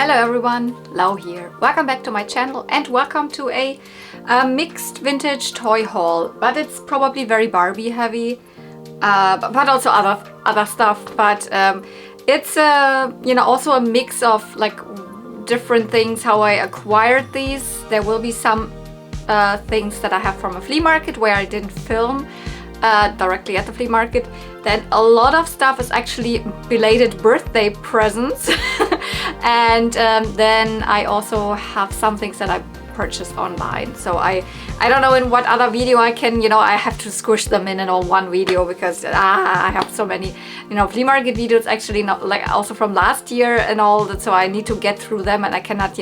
Hello everyone, Lau here. Welcome back to my channel and welcome to a mixed vintage toy haul. But it's probably very Barbie heavy, but also other stuff. But it's also a mix of like different things how I acquired these. There will be some things that I have from a flea market where I didn't film directly at the flea market. Then a lot of stuff is actually belated birthday presents. And then I also have some things that I purchased online. So I don't know in what other video I can, I have to squish them in all one video because I have so many, flea market videos actually, not like also from last year and all that. So I need to get through them and I cannot,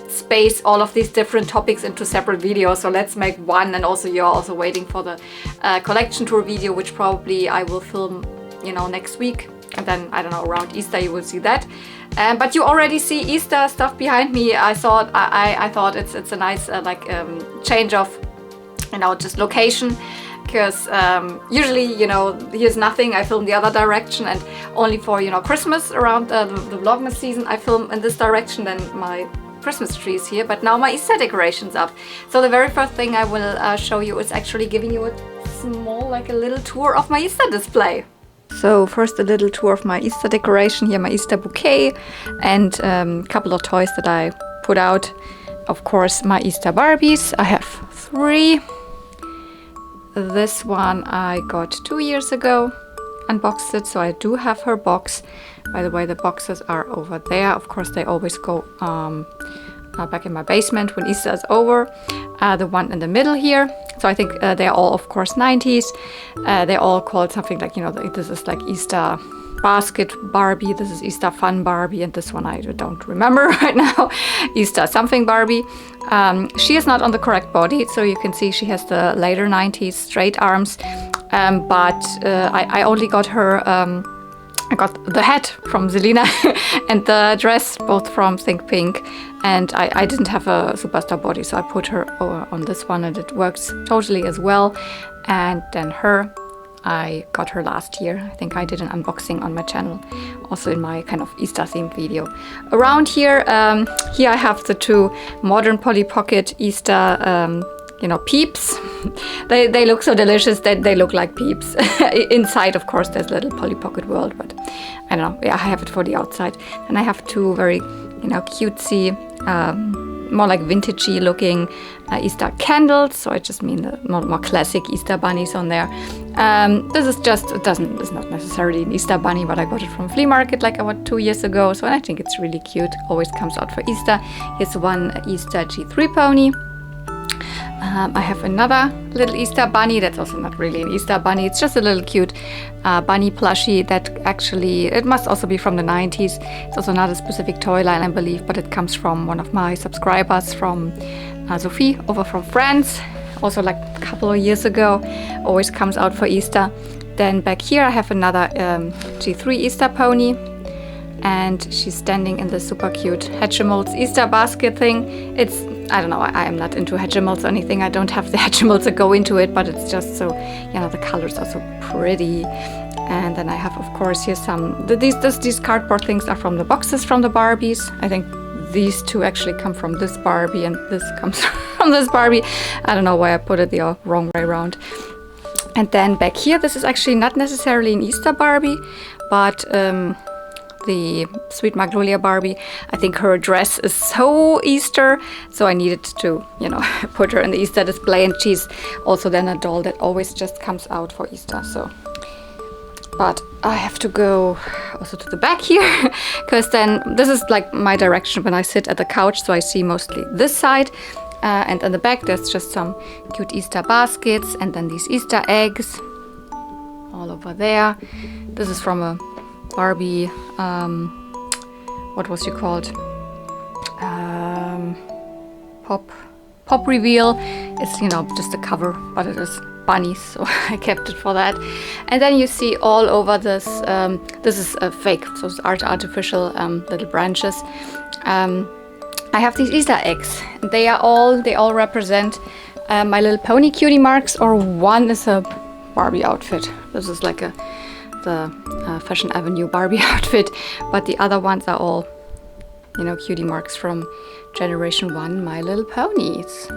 space all of these different topics into separate videos. So let's make one. And also you're also waiting for the collection tour video, which probably I will film, next week. And then, I don't know, around Easter you will see that. But you already see Easter stuff behind me. I thought it's a nice change of, just location. Because usually, here's nothing. I film the other direction, and only for, Christmas around the Vlogmas season, I film in this direction. Then my Christmas tree is here, but now my Easter decoration's up. So the very first thing I will show you is actually giving you a small, a little tour of my Easter display. So first a little tour of my Easter decoration, here my Easter bouquet and a couple of toys that I put out. Of course my Easter Barbies, I have 3. This one I got 2 years ago, unboxed it, so I do have her box. By the way, the boxes are over there. Of course they always go back in my basement when Easter is over. The one in the middle here, so I think they're all of course 90s. They're all called something like, this is like Easter basket Barbie, this is Easter fun Barbie, and this one I don't remember right now. Easter something Barbie. She is not on the correct body, so you can see she has the later 90s straight arms, but I only got her I got the hat from Selina and the dress both from Think Pink, and I didn't have a superstar body, so I put her on this one and it works totally as well. And then her, I got her last year. I think I did an unboxing on my channel, also in my kind of Easter themed video. Around here, here I have the 2 modern Polly Pocket Easter Peeps. They look so delicious that they look like Peeps. Inside, of course, there's little Polly Pocket world, but I don't know. Yeah, I have it for the outside. And I have 2 very, cutesy, more like vintagey looking Easter candles. So I just mean the more classic Easter bunnies on there. This is just, it's not necessarily an Easter bunny, but I got it from flea market like about 2 years ago. So I think it's really cute. Always comes out for Easter. Here's one Easter G3 pony. I have another little Easter bunny that's also not really an Easter bunny. It's just a little cute bunny plushie that actually, it must also be from the 90s. It's also not a specific toy line, I believe, but it comes from one of my subscribers, from Sophie over from France. Also like a couple of years ago, always comes out for Easter. Then back here I have another G3 Easter pony. And she's standing in the super cute Hatchimals Easter basket thing. It's, I don't know, I am not into Hatchimals or anything. I don't have the Hatchimals that go into it, but it's just so, the colors are so pretty. And then I have, of course, here some, these cardboard things are from the boxes from the Barbies. I think these 2 actually come from this Barbie and this comes from this Barbie. I don't know why I put it the wrong way around. And then back here, this is actually not necessarily an Easter Barbie, but the Sweet Magnolia Barbie. I think her dress is so Easter, so I needed to, put her in the Easter display, and she's also then a doll that always just comes out for Easter. So, but I have to go also to the back here, because then this is like my direction when I sit at the couch, so I see mostly this side. And in the back there's just some cute Easter baskets, and then these Easter eggs all over there. This is from a Barbie, what was she called? Pop reveal. It's, just a cover, but it is bunnies, so I kept it for that. And then you see all over this, this is a fake, so it's artificial little branches. I have these Easter eggs. They all represent My Little Pony cutie marks, or one is a Barbie outfit. This is like the Fashion Avenue Barbie outfit, but the other ones are all you know, cutie marks from Generation 1 My Little Ponies.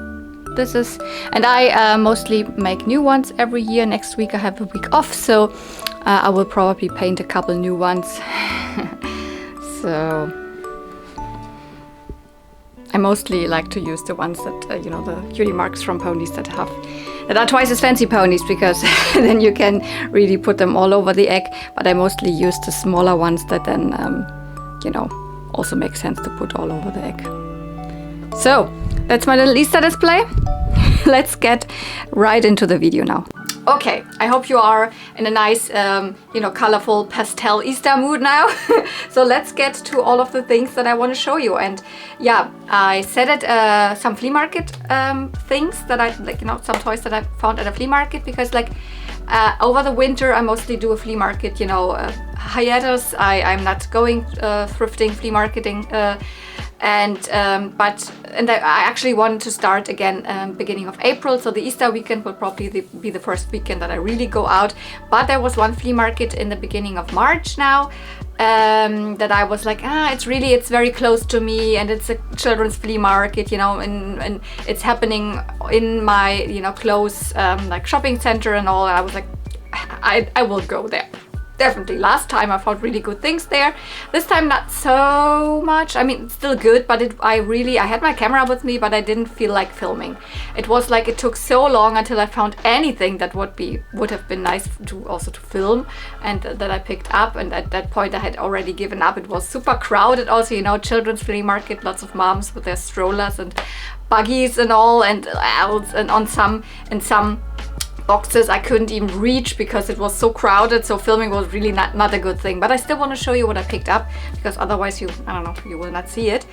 This is, and I mostly make new ones every year. Next week I have a week off, so I will probably paint a couple new ones. So I mostly like to use the ones that, you know, the cutie marks from ponies that are twice as fancy ponies, because then you can really put them all over the egg. But I mostly use the smaller ones that then, you know, also make sense to put all over the egg. So that's my little Easter display. Let's get right into the video now. Okay, I hope you are in a nice, you know, colorful pastel Easter mood now. So let's get to all of the things that I want to show you. And yeah, I set it some flea market things that I like, you know, some toys that I found at a flea market, because like over the winter I mostly do a flea market, you know, hiatus. I'm not going thrifting, flea marketing. But I actually wanted to start again beginning of April, so the Easter weekend will probably be the first weekend that I really go out. But there was one flea market in the beginning of March now that I was like, it's very close to me, and it's a children's flea market, you know, and it's happening in my, you know, close like shopping center and all. And I was like, I will go there. Definitely. Last time I found really good things there. This time not so much. I mean, it's still good, but I had my camera with me, but I didn't feel like filming. It was like it took so long until I found anything that would have been nice to film, and that I picked up. And at that point I had already given up. It was super crowded also, you know, children's flea market, lots of moms with their strollers and buggies and all, and on some boxes I couldn't even reach because it was so crowded, so filming was really not a good thing. But I still want to show you what I picked up, because otherwise you will not see it.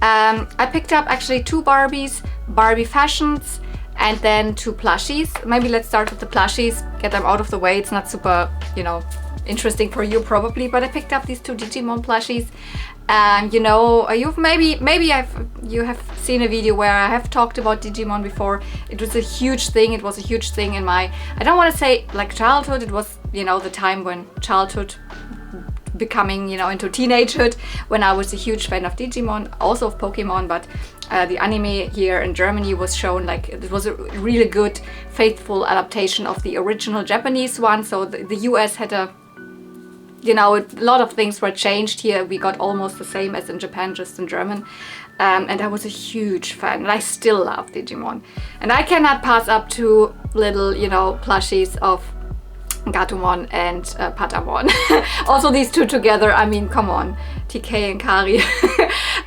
I picked up actually 2 Barbies, Barbie fashions, and then 2 plushies. Maybe let's start with the plushies, get them out of the way. It's not super, you know, interesting for you probably, but I picked up these 2 Digimon plushies. You know, you have seen a video where I have talked about Digimon before. It was a huge thing. It was a huge thing in my, I don't want to say like childhood. It was, you know, the time when childhood becoming, you know, into teenagehood, when I was a huge fan of Digimon, also of Pokemon. But the anime here in Germany was shown, like, it was a really good, faithful adaptation of the original Japanese one. So the US had a, you know, a lot of things were changed here. We got almost the same as in Japan, just in German. And I was a huge fan, and I still love Digimon. And I cannot pass up 2 little, you know, plushies of Gatomon and Patamon. Also these 2 together, I mean, come on, TK and Kari.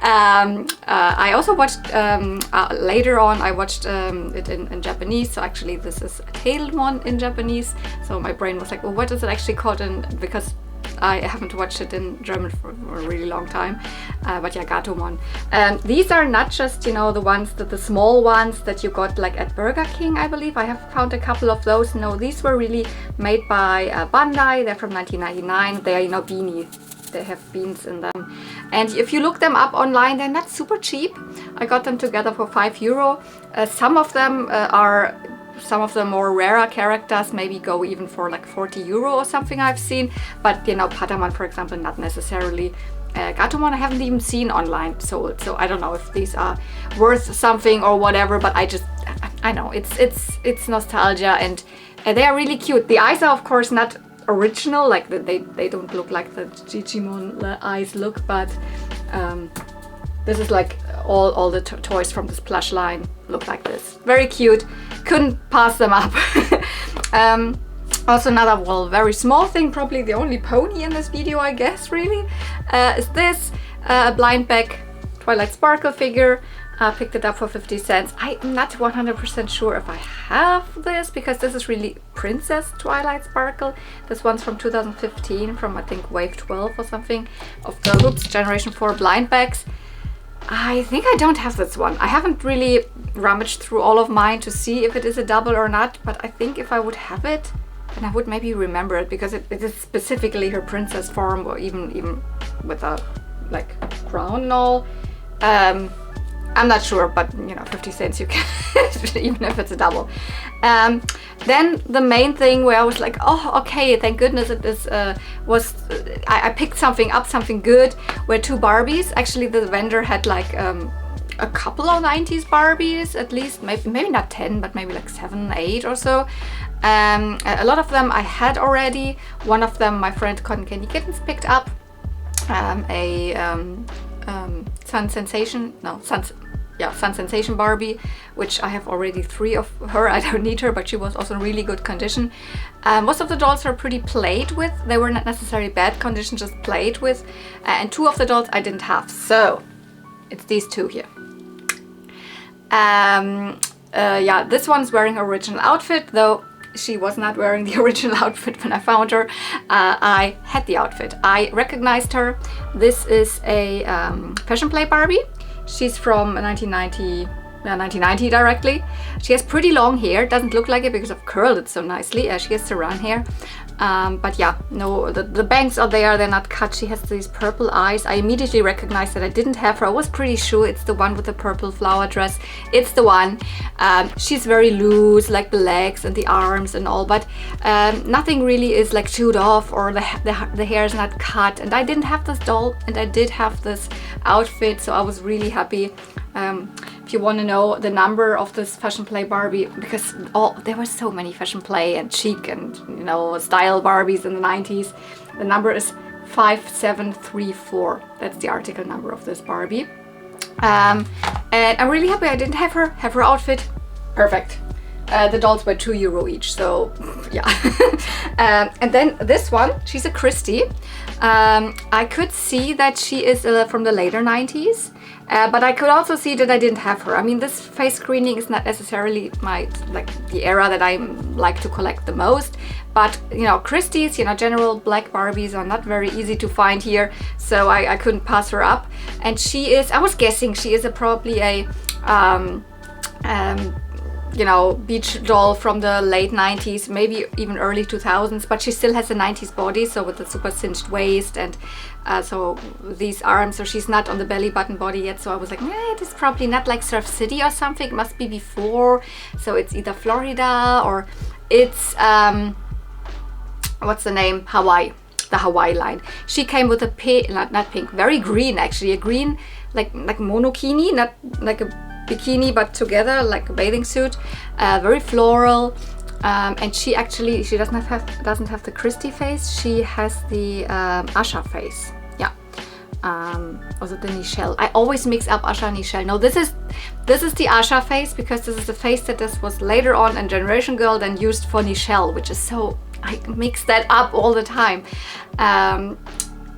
I also watched, later on, I watched it in Japanese. So actually this is Tailmon in Japanese. So my brain was like, well, what is it actually called? And because I haven't watched it in German for a really long time, but yeah, Gatomon. These are not just, you know, the ones the small ones that you got like at Burger King, I believe. I have found a couple of those. No, these were really made by Bandai. They're from 1999. They are, you know, beanie. They have beans in them. And if you look them up online, they're not super cheap. I got them together for €5. Some of them some of the more rarer characters maybe go even for like €40 or something I've seen. But, you know, Patamon, for example, not necessarily. Gatomon I haven't even seen online sold, so I don't know if these are worth something or whatever, but I know it's nostalgia, and they are really cute. The eyes are of course not original, like they don't look like the Digimon eyes look, but this is like all the toys from this plush line look like this. Very cute. Couldn't pass them up. Also another, well, very small thing, probably the only pony in this video, I guess, really, is this blind bag Twilight Sparkle figure. Picked it up for 50 cents. I'm not 100% sure if I have this, because this is really Princess Twilight Sparkle. This one's from 2015, from I think Wave 12 or something, of the Generation 4 blind bags. I think I don't have this one. I haven't really rummaged through all of mine to see if it is a double or not, but I think if I would have it, then I would maybe remember it, because it is specifically her princess form, or even with a like crown and all. I'm not sure, but you know, 50 cents you can, even if it's a double. Then the main thing where I was like, oh, okay, thank goodness it is, I picked something up, something good, were 2 Barbies. Actually, the vendor had like a couple of 90s Barbies, at least, maybe not 10, but maybe like 7, 8 or so. A lot of them I had already. One of them my friend Cotton Candy Kittens picked up, Sun Sensation Barbie, which I have already 3 of her. I don't need her, but she was also in really good condition. Most of the dolls are pretty played with. They were not necessarily bad condition, just played with. And 2 of the dolls I didn't have. So it's these 2 here. Yeah, this one's wearing her original outfit, though she was not wearing the original outfit when I found her. I had the outfit. I recognized her. This is a Fashion Play Barbie. She's from 1990 directly. She has pretty long hair. Doesn't look like it because I've curled it so nicely. She has saran hair. But yeah, no, the bangs are there, they're not cut. She has these purple eyes. I immediately recognized that I didn't have her. I was pretty sure it's the one with the purple flower dress. It's the one. She's very loose, like the legs and the arms and all, but nothing really is like chewed off, or the hair is not cut. And I didn't have this doll, and I did have this outfit, so I was really happy. If you want to know the number of this Fashion Play Barbie, because there were so many Fashion Play and chic and, you know, style Barbies in the 90s, the number is 5734. That's the article number of this Barbie. And I'm really happy I didn't have her outfit. Perfect. The dolls were €2 each, so yeah. And then this one, she's a Christie. I could see that she is from the later 90s. But I could also see that I didn't have her. I mean, this face screening is not necessarily the era that I like to collect the most. But, you know, Christie's, you know, general black Barbies are not very easy to find here. So I couldn't pass her up. And she is, I was guessing she is probably a, you know, beach doll from the late 90s, maybe even early 2000s, but she still has a 90s body, so with the super cinched waist and so these arms, so she's not on the belly button body yet. So I was like, it is probably not like Surf City or something, it must be before, so it's either Florida or it's what's the name, Hawaii, the Hawaii line. She came with a pink, not pink, very green actually, a green like monokini, not like a bikini but together like a bathing suit, very floral, and she doesn't have the Christie face. She has the Asha face. Yeah. Was it the Nichelle? I always mix up Asha and Nichelle. No, this is the Asha face, because this is the face that this was later on in Generation Girl then used for Nichelle, which is so, I mix that up all the time.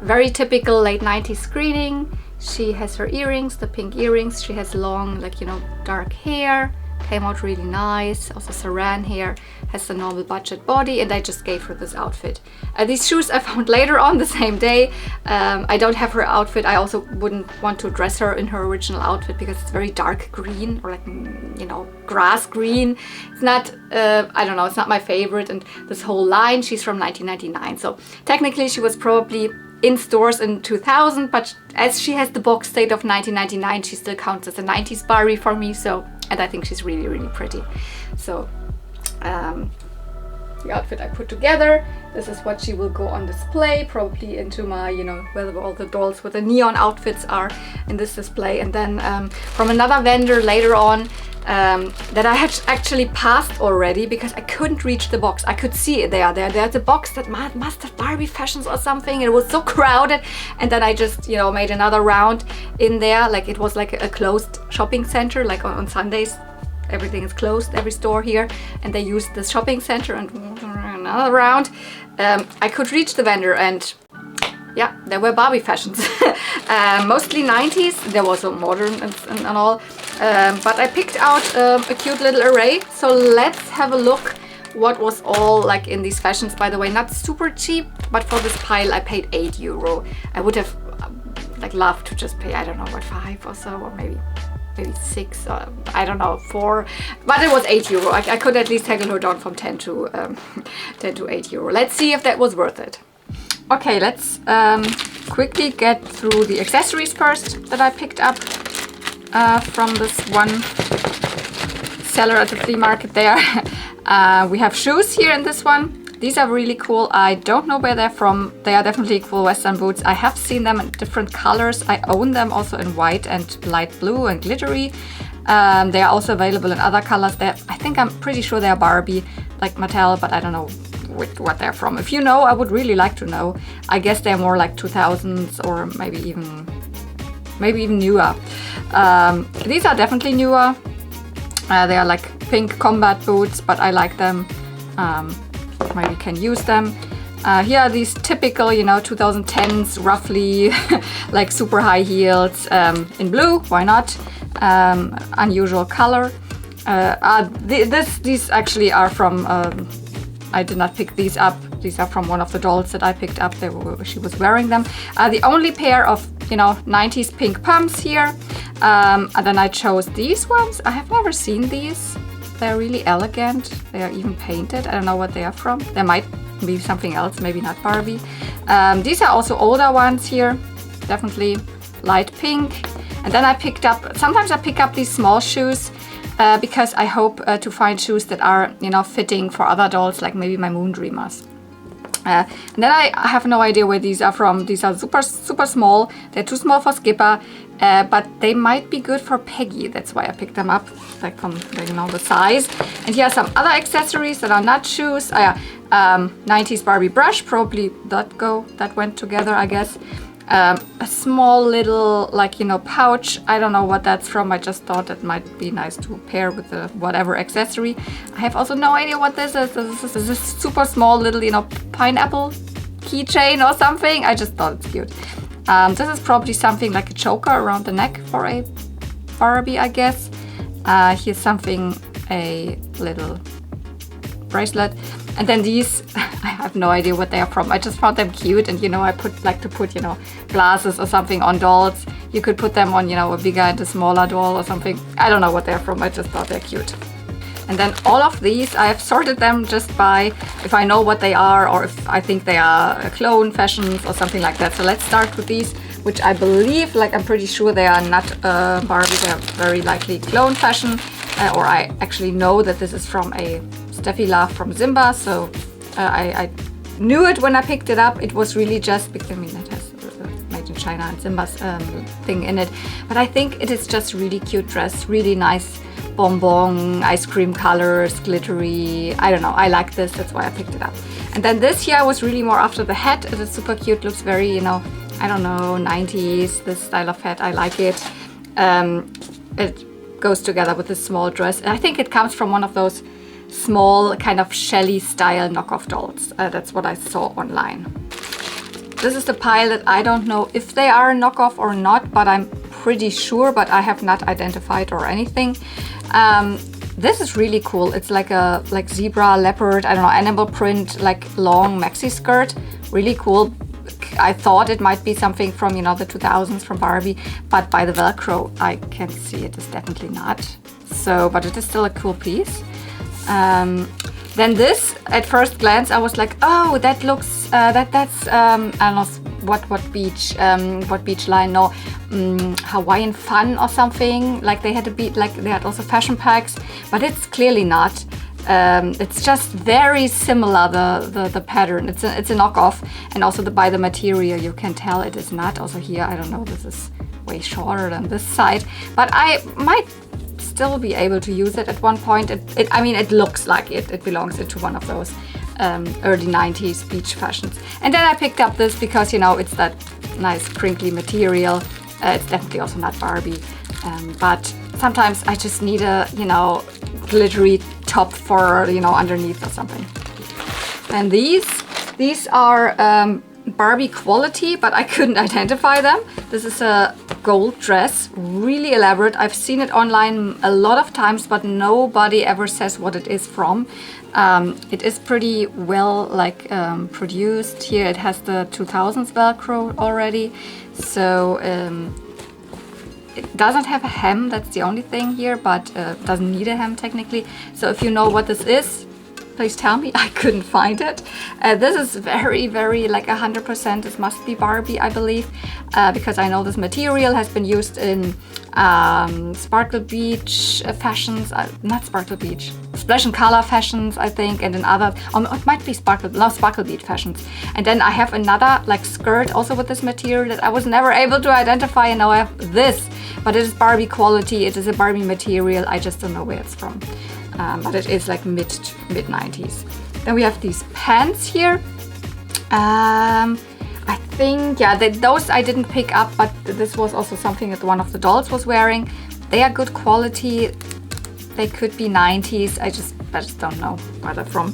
Very typical late 90s screening. She has her earrings, the pink earrings. She has long, like, you know, dark hair. Came out really nice. Also saran hair. Has the normal budget body, and I just gave her this outfit. These shoes I found later on the same day. I don't have her outfit. I also wouldn't want to dress her in her original outfit because it's very dark green, or like, you know, grass green. It's not, I don't know, it's not my favorite. And this whole line, she's from 1999. So technically she was probably in stores in 2000, but as she has the box date of 1999, she still counts as a 90s Barbie for me. So, and I think she's really, really pretty. So the outfit I put together, this is what she will go on display, probably into my, you know, where all the dolls with the neon outfits are in this display. And then from another vendor later on, that I had actually passed already because I couldn't reach the box. I could see it there. There's a box that must have Barbie Fashions or something. It was so crowded, and then I just, you know, made another round in there. Like, it was like a closed shopping center. Like on Sundays, everything is closed, every store here, and they used the shopping center. And another round, I could reach the vendor, and yeah, there were Barbie Fashions. Mostly 90s. There was a modern and all. But I picked out a cute little array. So let's have a look what was all like in these fashions. By the way, not super cheap, but for this pile I paid €8. I would have like loved to just pay, I don't know, what, 5 or so, or maybe 6, or I don't know, 4, but it was €8. I could at least haggle her down from 10 to €8. Let's see if that was worth it. Okay, let's quickly get through the accessories first that I picked up. from this one seller at the flea market there. We have shoes here in this one. These are really cool. I don't know where they're from. They are definitely cool Western boots. I have seen them in different colors. I own them also in white and light blue and glittery. They are also available in other colors. I'm pretty sure they are Barbie, like Mattel, but I don't know what they're from. If you know, I would really like to know. I guess they're more like 2000s or maybe even newer. These are definitely newer. They are like pink combat boots, but I like them. Maybe can use them. Here are these typical, 2010s, roughly, like super high heels in blue. Why not? Unusual color. These actually are from. I did not pick these up. These are from one of the dolls that I picked up. She was wearing them. The only pair of 90s pink pumps here. And then I chose these ones. I have never seen these. They're really elegant. They are even painted. I don't know what they are from. There might be something else, maybe not Barbie. These are also older ones here. Definitely light pink. And then sometimes I pick up these small shoes because I hope to find shoes that are, fitting for other dolls, like maybe my Moon Dreamers. And then I have no idea where these are from. These are super, super small. They're too small for Skipper, but they might be good for Peggy. That's why I picked them up, like from the size. And here are some other accessories that are not shoes. 90s Barbie brush, probably that went together, I guess. A small little, pouch. I don't know what that's from. I just thought it might be nice to pair with the whatever accessory. I have also no idea what this is. This is a super small little, pineapple keychain or something. I just thought it's cute. This is probably something like a choker around the neck for a Barbie, I guess. Here's something, a little bracelet. And then these, I have no idea what they are from. I just found them cute, and I like to put glasses or something on dolls. You could put them on a bigger and a smaller doll or something. I don't know what they're from. I just thought they're cute. And then all of these, I have sorted them just by if I know what they are or if I think they are clone fashions or something like that. So let's start with these, which I believe, I'm pretty sure they are not Barbie. They're very likely clone fashion, or I actually know that this is from a Steffi Love from Simba, so I knew it when I picked it up. It was really just because, it has made in China and Simba's thing in it. But I think it is just really cute dress, really nice bonbon, ice cream colors, glittery. I don't know, I like this, that's why I picked it up. And then this here was really more after the hat. It is super cute, looks very, I don't know, 90s, this style of hat, I like it. It goes together with this small dress. I think it comes from one of those small kind of Shelly style knockoff dolls. That's what I saw online. This is the pile that I don't know if they are a knockoff or not, but I'm pretty sure, but I have not identified or anything. This is really cool. It's like a zebra, leopard, I don't know, animal print, like long maxi skirt. Really cool. I thought it might be something from, the 2000s from Barbie, but by the Velcro, I can see it is definitely not. So, but it is still a cool piece. Then this, at first glance, I was like, oh, that looks, that's, I don't know what beach line, no, Hawaiian Fun or something. Like they had also fashion packs, but it's clearly not. It's just very similar, the pattern. It's a knockoff, and also by the material you can tell it is not. Also here, I don't know, this is way shorter than this side, but I might still be able to use it at one point. It looks like it belongs into one of those early 90s beach fashions. And then I picked up this because it's that nice crinkly material. It's definitely also not Barbie, but sometimes I just need a glittery top for underneath or something. And these are Barbie quality, but I couldn't identify them. This is a gold dress, really elaborate. I've seen it online a lot of times, but nobody ever says what it is from. It is pretty well produced. Here it has the 2000s Velcro already, so it doesn't have a hem. That's the only thing here, but doesn't need a hem technically. So if you know what this is, Please tell me. I couldn't find it. This is very, very like 100%. This must be Barbie, I believe, because I know this material has been used in Sparkle Beach fashions, not Sparkle Beach, Splash and Color fashions, I think, and in other, it might be Sparkle Beach fashions. And then I have another like skirt also with this material that I was never able to identify, and now I have this, but it is Barbie quality. It is a Barbie material. I just don't know where it's from, but it is like mid 90s. Then we have these pants here. I think, yeah, those I didn't pick up, but this was also something that one of the dolls was wearing. They are good quality. They could be 90s. I just don't know where they're from.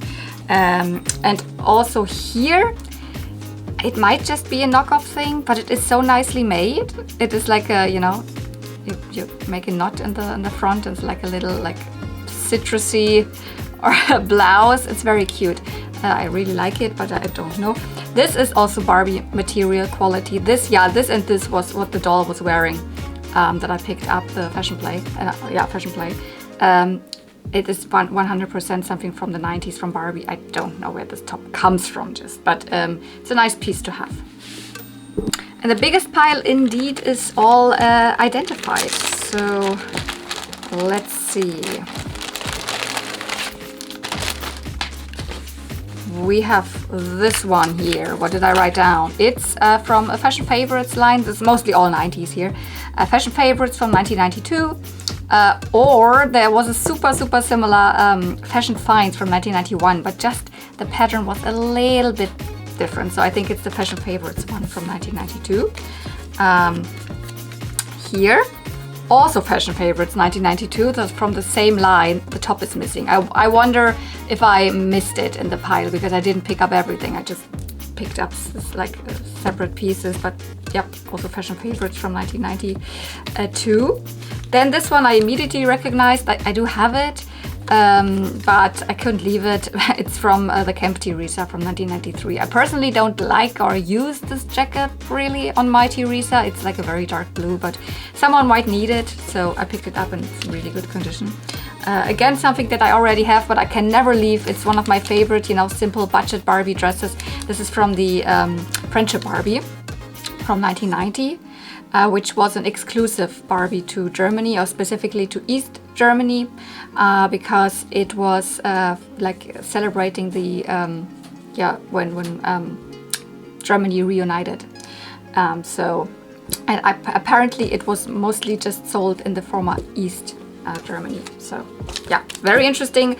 And also here, it might just be a knockoff thing, but it is so nicely made. It is like a, you know, you make a knot in the front. It's like a little like citrusy or a blouse. It's very cute. I really like it, but I don't know. This is also Barbie material quality. This and this was what the doll was wearing that I picked up, the Fashion Play. Fashion Play. It is 100% something from the 90s from Barbie. I don't know where this top comes from, but it's a nice piece to have. And the biggest pile indeed is all identified. So let's see. We have this one here. What did I write down? It's from a Fashion Favorites line. This is mostly all 90s here. Fashion Favorites from 1992. Or there was a super similar Fashion Finds from 1991, but just the pattern was a little bit different. So I think it's the Fashion Favorites one from 1992. Here, also Fashion Favorites 1992. That's from the same line. The top is missing. I wonder if I missed it in the pile because I didn't pick up everything. I just picked up like separate pieces, but yep, also Fashion Favorites from 1992. Then this one I immediately recognized. I do have it, but I couldn't leave it. It's from the Camp Teresa from 1993. I personally don't like or use this jacket really on my Teresa. It's like a very dark blue, but someone might need it, so I picked it up and it's in really good condition. Again, something that I already have, but I can never leave. It's one of my favorite, you know, simple budget Barbie dresses. This is from the Friendship Barbie from 1990, which was an exclusive Barbie to Germany, or specifically to East Germany, because it was like celebrating the when Germany reunited. And apparently it was mostly just sold in the former East Germany. So yeah, very interesting.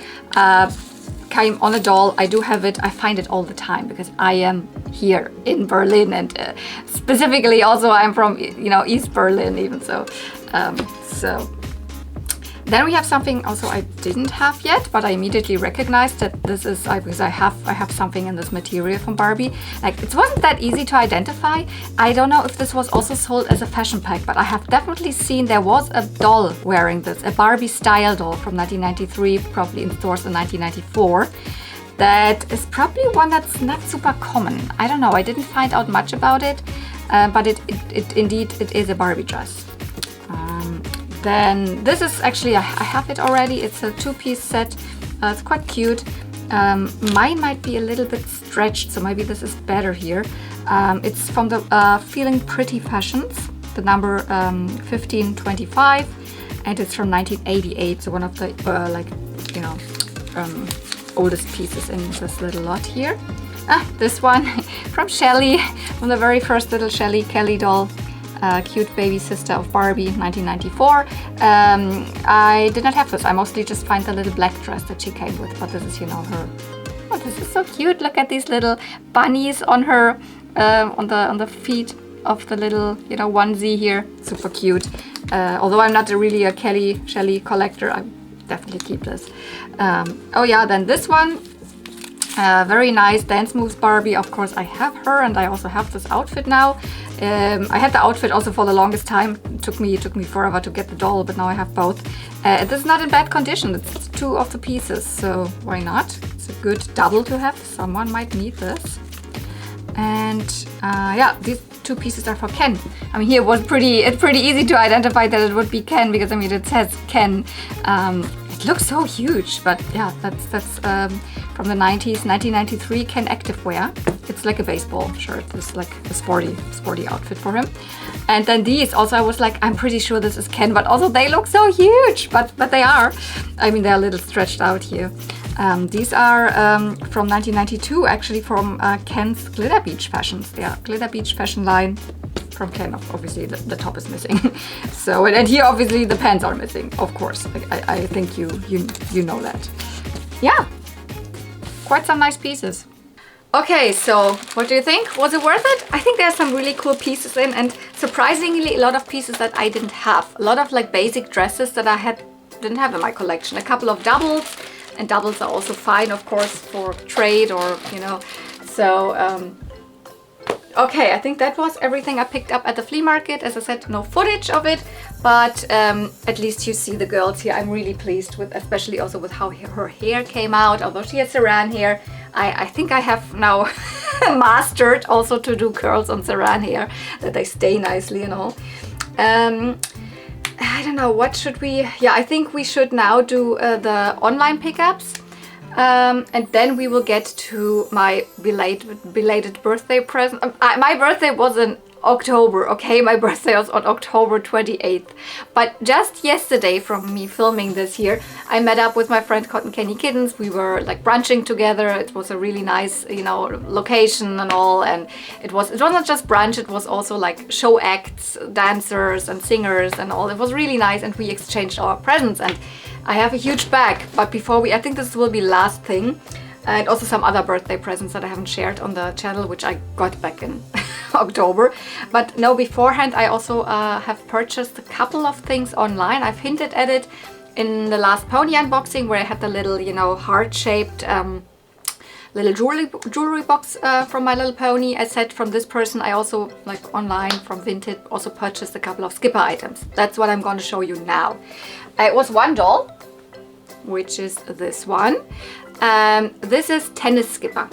Came on a doll. I do have it. I find it all the time because I am here in Berlin, and specifically also I'm from, you know, East Berlin even. So then we have something also I didn't have yet, but I immediately recognized that this is because I have something in this material from Barbie. Like, it wasn't that easy to identify. I don't know if this was also sold as a fashion pack, but I have definitely seen there was a doll wearing this, a Barbie style doll from 1993, probably in stores in 1994. That is probably one that's not super common. I don't know. I didn't find out much about it, but it indeed is a Barbie dress. Then this is actually, I have it already. It's a two-piece set. It's quite cute. Mine might be a little bit stretched, so maybe this is better here. It's from the Feeling Pretty Fashions, the number 1525, and it's from 1988. So one of the oldest pieces in this little lot here. This one from Shelly, from the very first little Shelly Kelly doll. Cute baby sister of Barbie, 1994. I did not have this. I mostly just find the little black dress that she came with, but this is, you know, her. Oh, this is so cute. Look at these little bunnies on her, on the feet of the little, you know, onesie here. Super cute. Although I'm not really a Shelly collector, I definitely keep this. Oh yeah, then this one. Very nice Dance Moves Barbie. Of course, I have her, and I also have this outfit now. I had the outfit also for the longest time. It took me forever to get the doll, but now I have both. This is not in bad condition. It's two of the pieces, so why not? It's a good double to have. Someone might need this. And yeah, these two pieces are for Ken. I mean, it's pretty easy to identify that it would be Ken because, I mean, it says Ken. It looks so huge, but yeah, that's from the 90s, 1993 Ken Activewear. It's like a baseball shirt. It's like a sporty outfit for him. And then these also, I was like, I'm pretty sure this is Ken, but also they look so huge, but they are. I mean, they're a little stretched out here. These are from 1992, actually, from Ken's Glitter Beach Fashions. Yeah, Glitter Beach fashion line from Ken. Obviously, the top is missing. So, and here, obviously, the pants are missing, of course. I think you know that. Yeah, quite some nice pieces. Okay, so what do you think? Was it worth it? I think there's some really cool pieces in, and surprisingly a lot of pieces that I didn't have. A lot of like basic dresses that I didn't have in my collection. A couple of doubles, and doubles are also fine, of course, for trade or, you know. So, okay, I think that was everything I picked up at the flea market. As I said, no footage of it, but at least you see the girls here. I'm really pleased with, especially also with how her hair came out, although she has Saran hair. I think I have now mastered also to do curls on Saran hair, that they stay nicely and all. I don't know, what should we... Yeah, I think we should now do the online pickups. And then we will get to my belated birthday present. My birthday was in October, okay? My birthday was on October 28th. But just yesterday, from me filming this here, I met up with my friend Cotton Candy Kittens. We were like brunching together. It was a really nice, you know, location and all. And it wasn't just brunch, it was also like show acts, dancers and singers and all. It was really nice, and we exchanged our presents. And I have a huge bag, but I think this will be last thing. And also some other birthday presents that I haven't shared on the channel, which I got back in October. But no, beforehand I also have purchased a couple of things online. I've hinted at it in the last pony unboxing, where I had the little, you know, heart-shaped little jewelry box from My Little Pony. I said from this person I also, like online from Vinted, also purchased a couple of skipper items. That's what I'm going to show you now. It was one doll, which is this one. This is Tennis Skipper.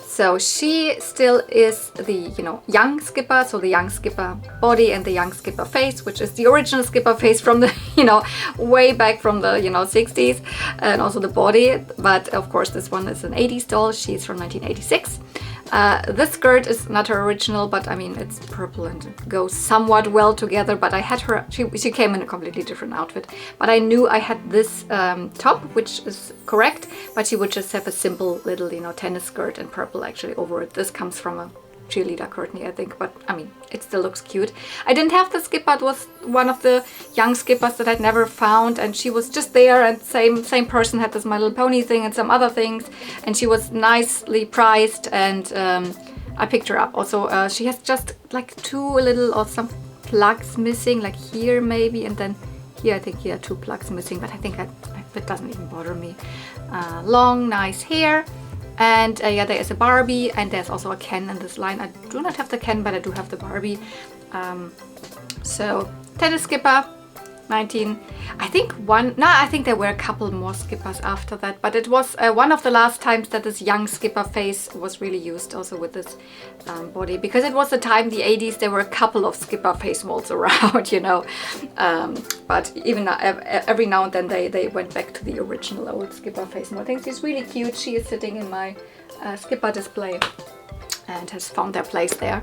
So she still is the, you know, young skipper, so the young skipper body and the young skipper face, which is the original skipper face from the, you know, way back from the, you know, 60s, and also the body. But of course this one is an 80s doll. She's from 1986. This skirt is not her original, but I mean, it's purple and it goes somewhat well together. But I had her, she came in a completely different outfit. But I knew I had this top, which is correct, but she would just have a simple little, you know, tennis skirt and purple actually over it. This comes from a cheerleader Courtney, I think, but I mean, it still looks cute. I didn't have the skipper. It was one of the young skippers that I'd never found, and she was just there, and same person had this My Little Pony thing and some other things, and she was nicely priced, and I picked her up. Also, she has just like two little or some plugs missing, like here maybe, and then here I think here are two plugs missing, but I think it doesn't even bother me. Long, nice hair. And yeah, there is a Barbie, and there's also a Ken in this line. I do not have the Ken, but I do have the Barbie. So, Tennis Skipper, 19. I think there were a couple more skippers after that, but it was one of the last times that this young skipper face was really used also with this body, because it was the time, the 80s, there were a couple of skipper face molds around, you know. But even every now and then they went back to the original old skipper face mold. I think she's really cute. She is sitting in my skipper display and has found their place there.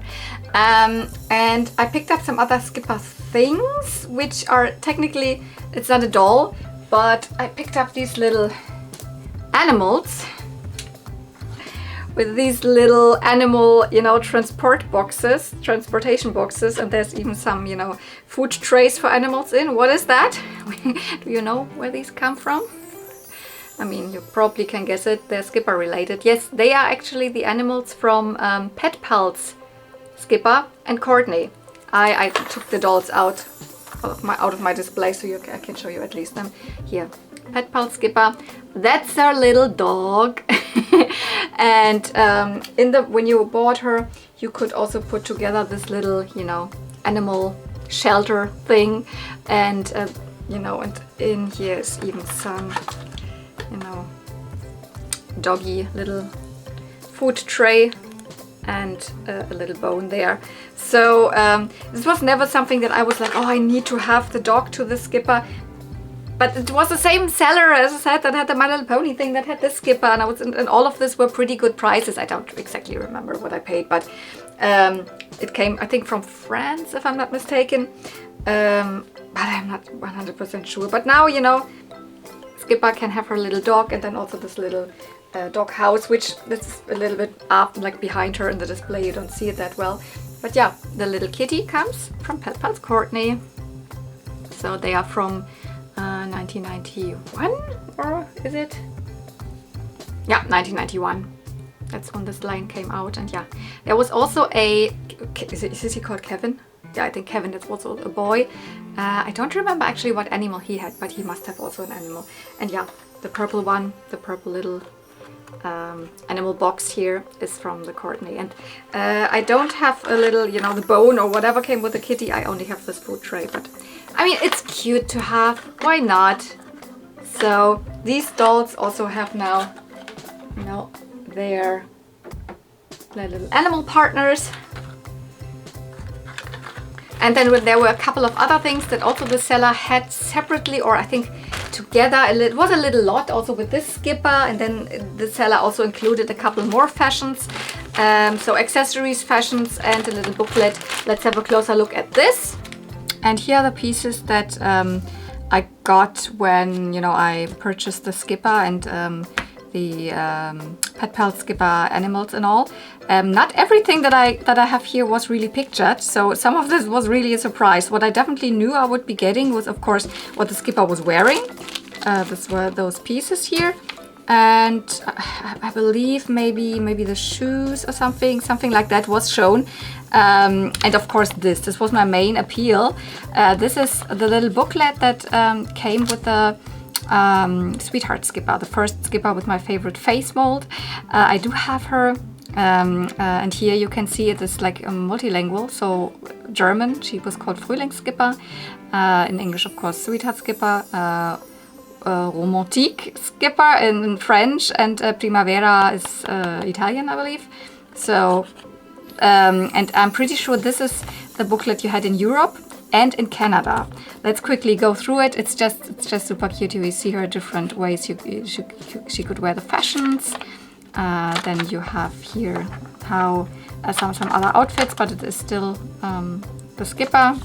And I picked up some other skipper things, which are technically, it's not a doll, but I picked up these little animals with these little animal, you know, transportation boxes, and there's even some, you know, food trays for animals in. What is that? Do you know where these come from? I mean, you probably can guess it. They're Skipper related. Yes, they are actually the animals from Pet Pals, Skipper and Courtney. I took the dolls out of my display, so I can show you at least them. Here, Pet Pals Skipper. That's our little dog. And when you bought her, you could also put together this little, you know, animal shelter thing, and you know, and in here is even some, you know, doggy little food tray and a little bone there. So this was never something that I was like, oh, I need to have the dog to the Skipper. but it was the same seller, as I said, that had the My Little Pony thing, that had the Skipper, and all of this were pretty good prices. I don't exactly remember what I paid, but it came, I think, from France, if I'm not mistaken. But I'm not 100% sure. But now, you know, Skipper can have her little dog, and then also this little dog house, which is a little bit up, like behind her in the display. You don't see it that well. But yeah, the little kitty comes from Pet Pals Courtney. So they are from 1991, or is it? Yeah, 1991. That's when this line came out. And yeah, there was also is he called Kevin? Yeah, I think Kevin is also a boy. I don't remember actually what animal he had, but he must have also an animal. And yeah, the purple one, the purple little animal box here is from the Courtney. And I don't have a little, you know, the bone or whatever came with the kitty. I only have this food tray, but I mean, it's cute to have. Why not? So these dolls also have now, you know, their little animal partners. And then there were a couple of other things that also the seller had separately, or I think together. It was a little lot also with this Skipper, and then the seller also included a couple more fashions. So accessories, fashions, and a little booklet. Let's have a closer look at this. And here are the pieces that I got when, you know, I purchased the Skipper and the Pet Pals Skipper animals and all. Not everything that I have here was really pictured, so some of this was really a surprise. What I definitely knew I would be getting was, of course, what the Skipper was wearing. These were those pieces here, and I believe maybe the shoes or something like that was shown. And of course this was my main appeal. This is the little booklet that came with the Sweetheart Skipper, the first Skipper with my favorite face mold. I do have her, and here you can see it is like multilingual, so German, she was called Frühlingsskipper, in English of course Sweetheart Skipper, Romantique Skipper in French, and Primavera is Italian, I believe. So, and I'm pretty sure this is the booklet you had in Europe and in Canada. Let's quickly go through it. It's just super cute. You see her different ways she could wear the fashions. Then you have here how some other outfits, but it is still the Skipper.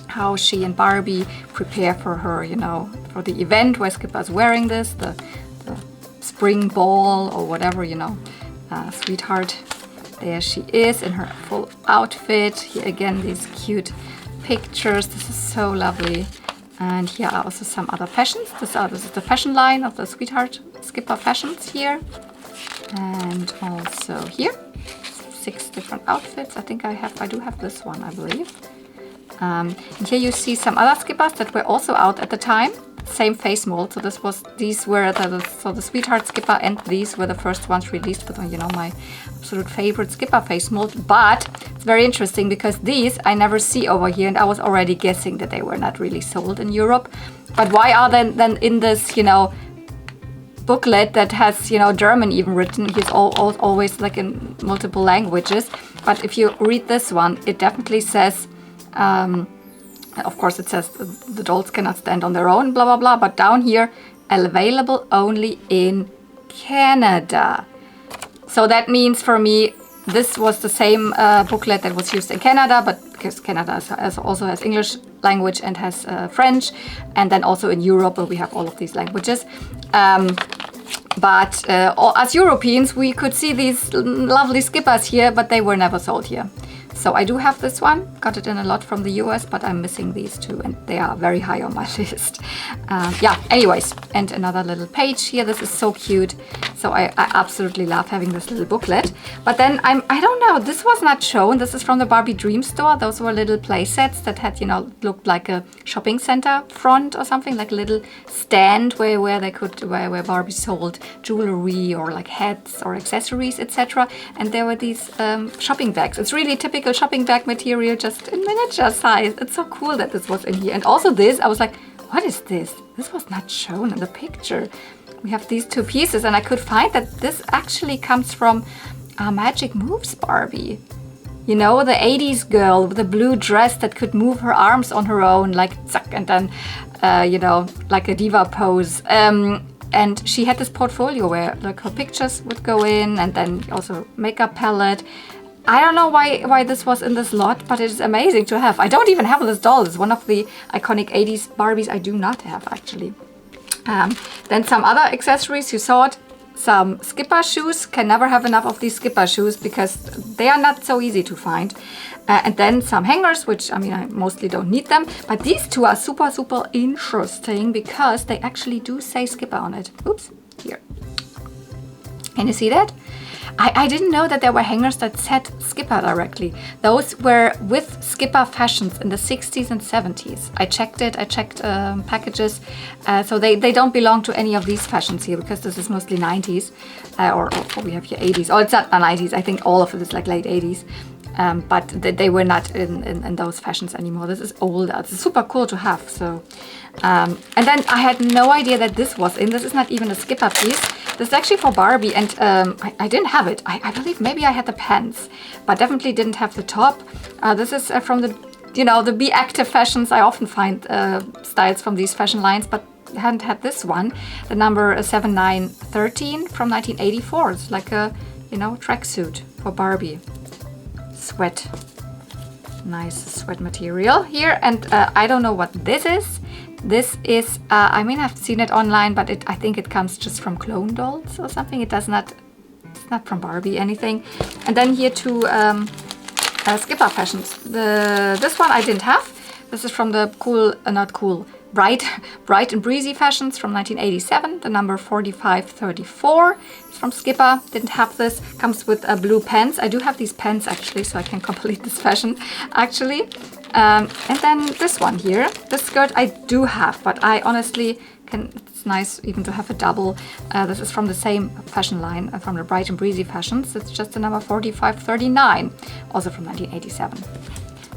How she and Barbie prepare for her, you know, for the event where Skipper is wearing this, the spring ball or whatever, you know. Sweetheart, there she is in her full outfit. Here again, these cute pictures. This is so lovely. And here are also some other fashions. This is the fashion line of the Sweetheart Skipper fashions here. And also here, 6 different outfits. I think I do have this one, I believe. And here you see some other Skippers that were also out at the time. Same face mold. So these were the Sweetheart Skipper, and these were the first ones released with, you know, my absolute favorite Skipper face mold. But it's very interesting because these I never see over here, and I was already guessing that they were not really sold in Europe. But why are they then in this, you know, booklet that has, you know, German even written? He's always like in multiple languages. But if you read this one, it definitely says, of course it says the dolls cannot stand on their own, blah blah blah, but down here, available only in Canada. So that means for me this was the same booklet that was used in Canada, but because Canada also has English language and has French, and then also in Europe where we have all of these languages. But as Europeans we could see these lovely Skippers here, but they were never sold here. So I do have this one, got it in a lot from the US, but I'm missing these two, and they are very high on my list. Yeah, anyways, and another little page here. This is so cute. So I absolutely love having this little booklet. But then I don't know, this was not shown. This is from the Barbie Dream Store. Those were little play sets that had, you know, looked like a shopping center front or something, like a little stand where Barbie sold jewelry or like hats or accessories, etc. And there were these shopping bags. It's really typical shopping bag material, just in miniature size. It's so cool that this was in here. And also this, I was like, what is this? This was not shown in the picture. We have these two pieces, and I could find that this actually comes from Magic Moves Barbie. You know, the 80s girl with the blue dress that could move her arms on her own, like zack, and then, you know, like a diva pose. And she had this portfolio where like her pictures would go in, and then also makeup palette. I don't know why this was in this lot, but it is amazing to have. I don't even have this doll. It's one of the iconic 80s Barbies I do not have, actually. Then some other accessories, you saw it. Some skipper shoes. Can never have enough of these skipper shoes because they are not so easy to find. And then some hangers, which, I mean, I mostly don't need them. But these two are super, super interesting because they actually do say skipper on it. Oops, here. Can you see that? I didn't know that there were hangers that said skipper directly. Those were with skipper fashions in the 60s and 70s. I checked it, I checked packages. So they don't belong to any of these fashions here because this is mostly 90s. Or we have here 80s. Oh, it's not the 90s. I think all of it is like late 80s. But they were not in those fashions anymore. This is older. It's super cool to have. So, and then I had no idea that this was in. This is not even a skipper piece. This is actually for Barbie, and I didn't have it. I believe maybe I had the pants, but definitely didn't have the top. This is from the, you know, the Be Active fashions. I often find styles from these fashion lines, but I hadn't had this one. The number 7913 from 1984. It's like a, you know, tracksuit for Barbie. Sweat. Nice sweat material here, and I don't know what this is. This is, I mean, I've seen it online, but I think it comes just from clone dolls or something. It does not, it's not from Barbie, anything. And then here two skipper fashions. This one I didn't have. This is from the cool, not cool, bright and breezy fashions from 1987. The number 4534 is from Skipper. Didn't have this. Comes with blue pants. I do have these pants actually, so I can complete this fashion actually. And then this one here. This skirt I do have, but I honestly can. It's nice even to have a double. This is from the same fashion line, from the bright and breezy fashions. It's just the number 4539, also from 1987.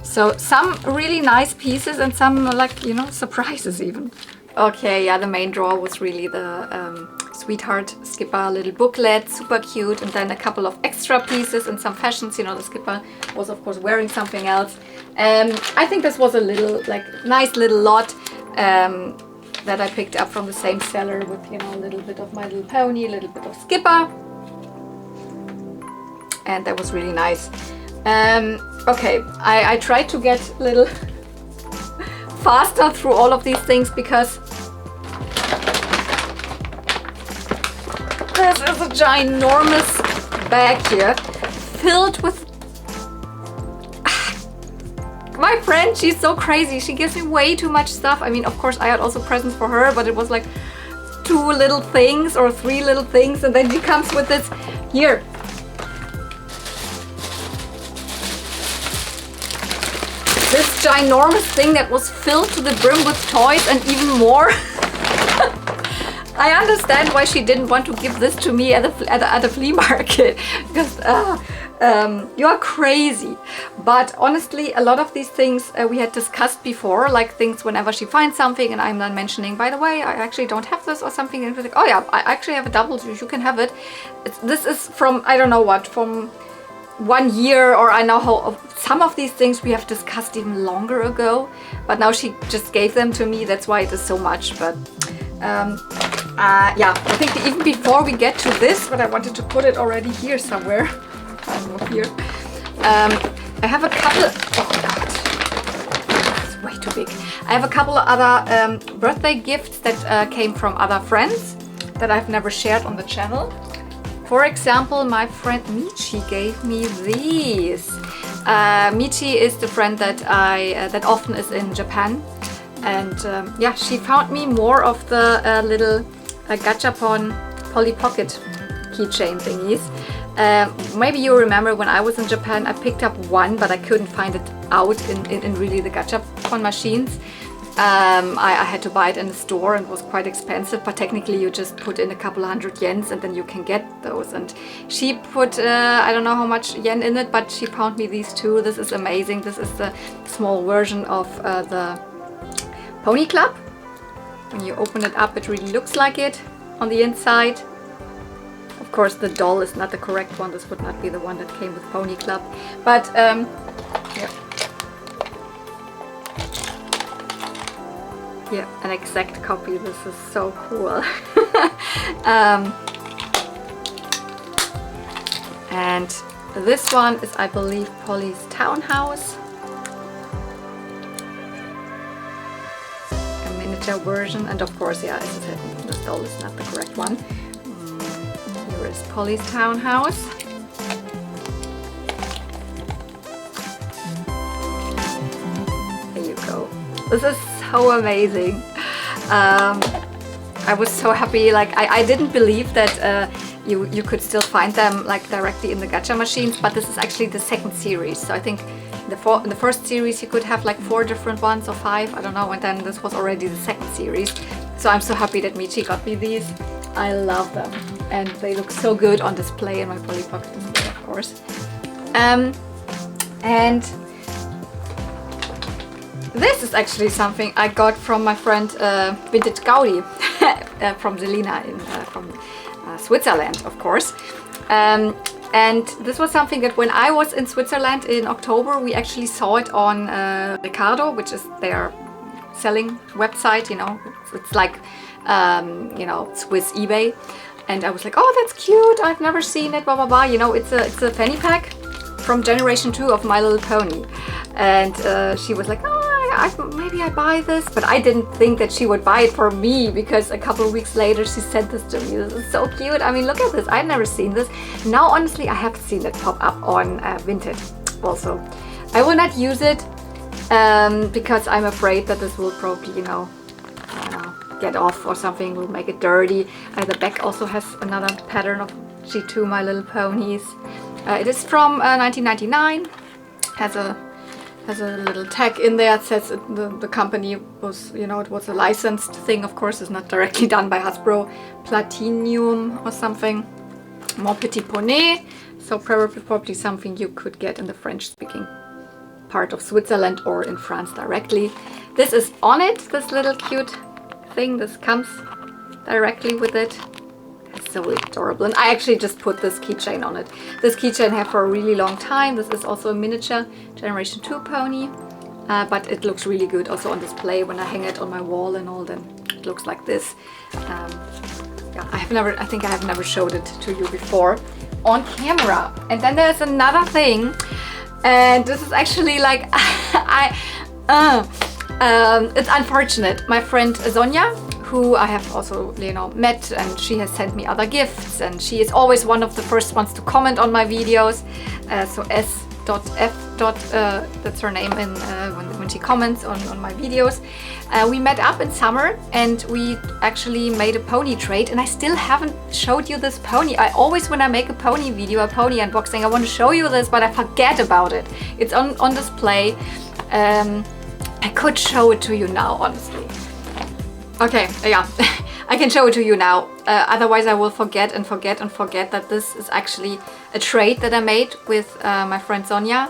So some really nice pieces and some, like, you know, surprises even. Okay, yeah, the main draw was really the Sweetheart Skipper little booklet, super cute, and then a couple of extra pieces and some fashions. You know, the Skipper was of course wearing something else. I think this was a little, like, nice little lot that I picked up from the same seller with, you know, a little bit of My Little Pony, a little bit of Skipper. And that was really nice. Okay, I tried to get a little faster through all of these things because this is a ginormous bag here filled with... My friend, she's so crazy. She gives me way too much stuff. I mean, of course, I had also presents for her, but it was like 2 little things or 3 little things, and then she comes with this here. This ginormous thing that was filled to the brim with toys and even more. I understand why she didn't want to give this to me at the flea market, because you are crazy. But honestly, a lot of these things we had discussed before, like things whenever she finds something and I'm then mentioning, by the way, I actually don't have this or something, and she's like, oh yeah, I actually have a double, you can have it. This is from, I don't know what, from 1 year, or I know how. Some of these things we have discussed even longer ago, but now she just gave them to me. That's why it is so much. But yeah, I think even before we get to this, but I wanted to put it already here somewhere. I don't know, here. I have a couple. Oh God, it's way too big. I have a couple of other birthday gifts that came from other friends that I've never shared on the channel. For example, my friend Michi gave me these. Michi is the friend that that often is in Japan, and yeah, she found me more of the little gachapon Polly Pocket keychain thingies. Maybe you remember when I was in Japan, I picked up one, but I couldn't find it out in really the gachapon machines. I had to buy it in the store and it was quite expensive, but technically you just put in a couple of hundred yens and then you can get those. And she put, I don't know how much yen in it, but she found me these two. This is amazing. This is the small version of the Pony Club. When you open it up, it really looks like it on the inside. Of course, the doll is not the correct one. This would not be the one that came with Pony Club. But yeah. Yeah, an exact copy. This is so cool. And this one is, I believe, Polly's townhouse. A miniature version. And of course, yeah, as I said, this doll is not the correct one. Here is Polly's townhouse. There you go. This is so amazing. I was so happy. Like I didn't believe that you could still find them like directly in the gacha machines, but this is actually the second series. So I think in the first series you could have like 4 different ones or 5, I don't know, and then this was already the second series. So I'm so happy that Michi got me these. I love them, and they look so good on display in my Polly Pocket display, of course. And this is actually something I got from my friend Vintage Gaudi from Selina from Switzerland, of course. And this was something that when I was in Switzerland in October, we actually saw it on Ricardo, which is their selling website, you know. It's like, you know, Swiss eBay. And I was like, oh, that's cute. I've never seen it, blah, blah, blah. You know, it's a fanny pack from Generation 2 of My Little Pony. And she was like, oh, maybe I buy this, but I didn't think that she would buy it for me, because a couple of weeks later she sent this to me. This is so cute. I mean, look at this. I've never seen this. Now, honestly, I have seen it pop up on Vinted also. I will not use it because I'm afraid that this will probably, you know, get off or something, will make it dirty. The back also has another pattern of G2 My Little Ponies. It is from 1999. Has a little tag in there. It says the company was, you know, it was a licensed thing. Of course, it's not directly done by Hasbro. Platinum or something. Mon Petit Poney. So probably something you could get in the French-speaking part of Switzerland or in France directly. This is on it, this little cute thing. This comes directly with it. It's so adorable. And I actually just put this keychain on it. This keychain I have for a really long time. This is also a miniature Generation 2 pony. But it looks really good also on display. When I hang it on my wall and all, then it looks like this. Yeah, I think I have never showed it to you before on camera. And then there's another thing. And this is actually like, it's unfortunate. My friend Sonja, who I have also, you know, met, and she has sent me other gifts, and she is always one of the first ones to comment on my videos. So S.F. That's her name in when she comments on my videos. We met up in summer and we actually made a pony trade, and I still haven't showed you this pony. I always, when I make a pony video, a pony unboxing, I want to show you this, but I forget about it. It's on display. I could show it to you now, honestly. Okay, yeah, I can show it to you now. Otherwise I will forget that this is actually a trade that I made with my friend Sonja.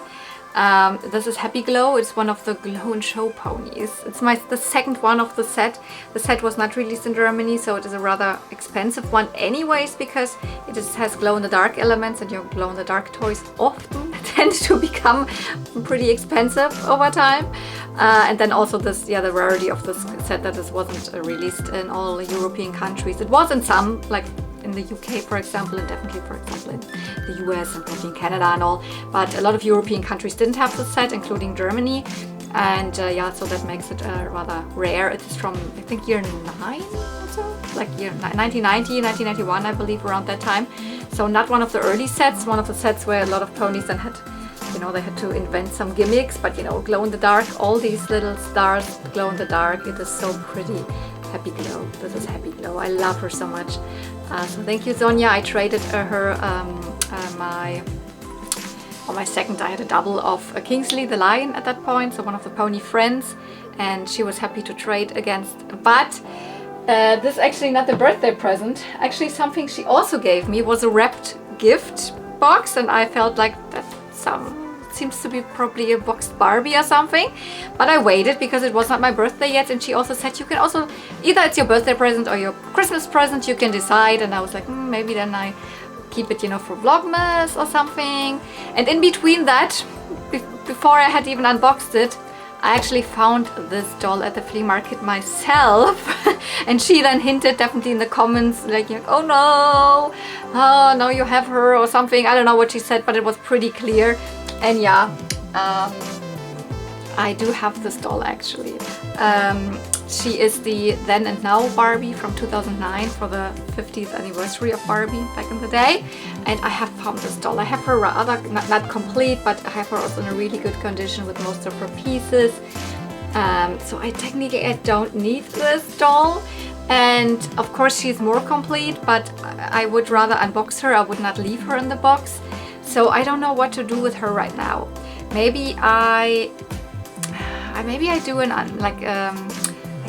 This is Happy Glow. It's one of the Glow and Show ponies. It's the second one of the set. The set was not released in Germany, so it is a rather expensive one anyways, because it has glow-in-the-dark elements, and your glow-in-the-dark toys often tend to become pretty expensive over time. And then also this, yeah, the rarity of this set, that this wasn't released in all European countries. It was in some, like in the UK, for example, and definitely, for example, in the US and probably in Canada and all. But a lot of European countries didn't have the set, including Germany. And yeah, so that makes it rather rare. It's from, I think, year 9 or so, like year 1990, 1991, I believe, around that time. So not one of the early sets, one of the sets where a lot of ponies then had, you know, they had to invent some gimmicks, but, you know, glow in the dark, all these little stars glow in the dark. It is so pretty. Happy Glow. This is Happy Glow. I love her so much. So thank you, Sonja. I traded her on my second. I had a double of Kingsley the lion at that point, so one of the pony friends, and she was happy to trade against. But this is actually not the birthday present. Actually, something she also gave me was a wrapped gift box, and I felt like that seems to be probably a boxed Barbie or something, but I waited because it was not my birthday yet, and she also said you can also, either it's your birthday present or your Christmas present, you can decide. And I was like, maybe then I keep it, you know, for Vlogmas or something. And in between that, before I had even unboxed it, I actually found this doll at the flea market myself. And she then hinted definitely in the comments like, oh no, oh, now you have her or something. I don't know what she said, but it was pretty clear. And yeah, I do have this doll actually. She is the Then and Now Barbie from 2009 for the 50th anniversary of Barbie back in the day. And I have found this doll. I have her rather, not complete, but I have her also in a really good condition with most of her pieces. So I don't need this doll. And of course she's more complete, but I would rather unbox her. I would not leave her in the box. So I don't know what to do with her right now. Maybe I do a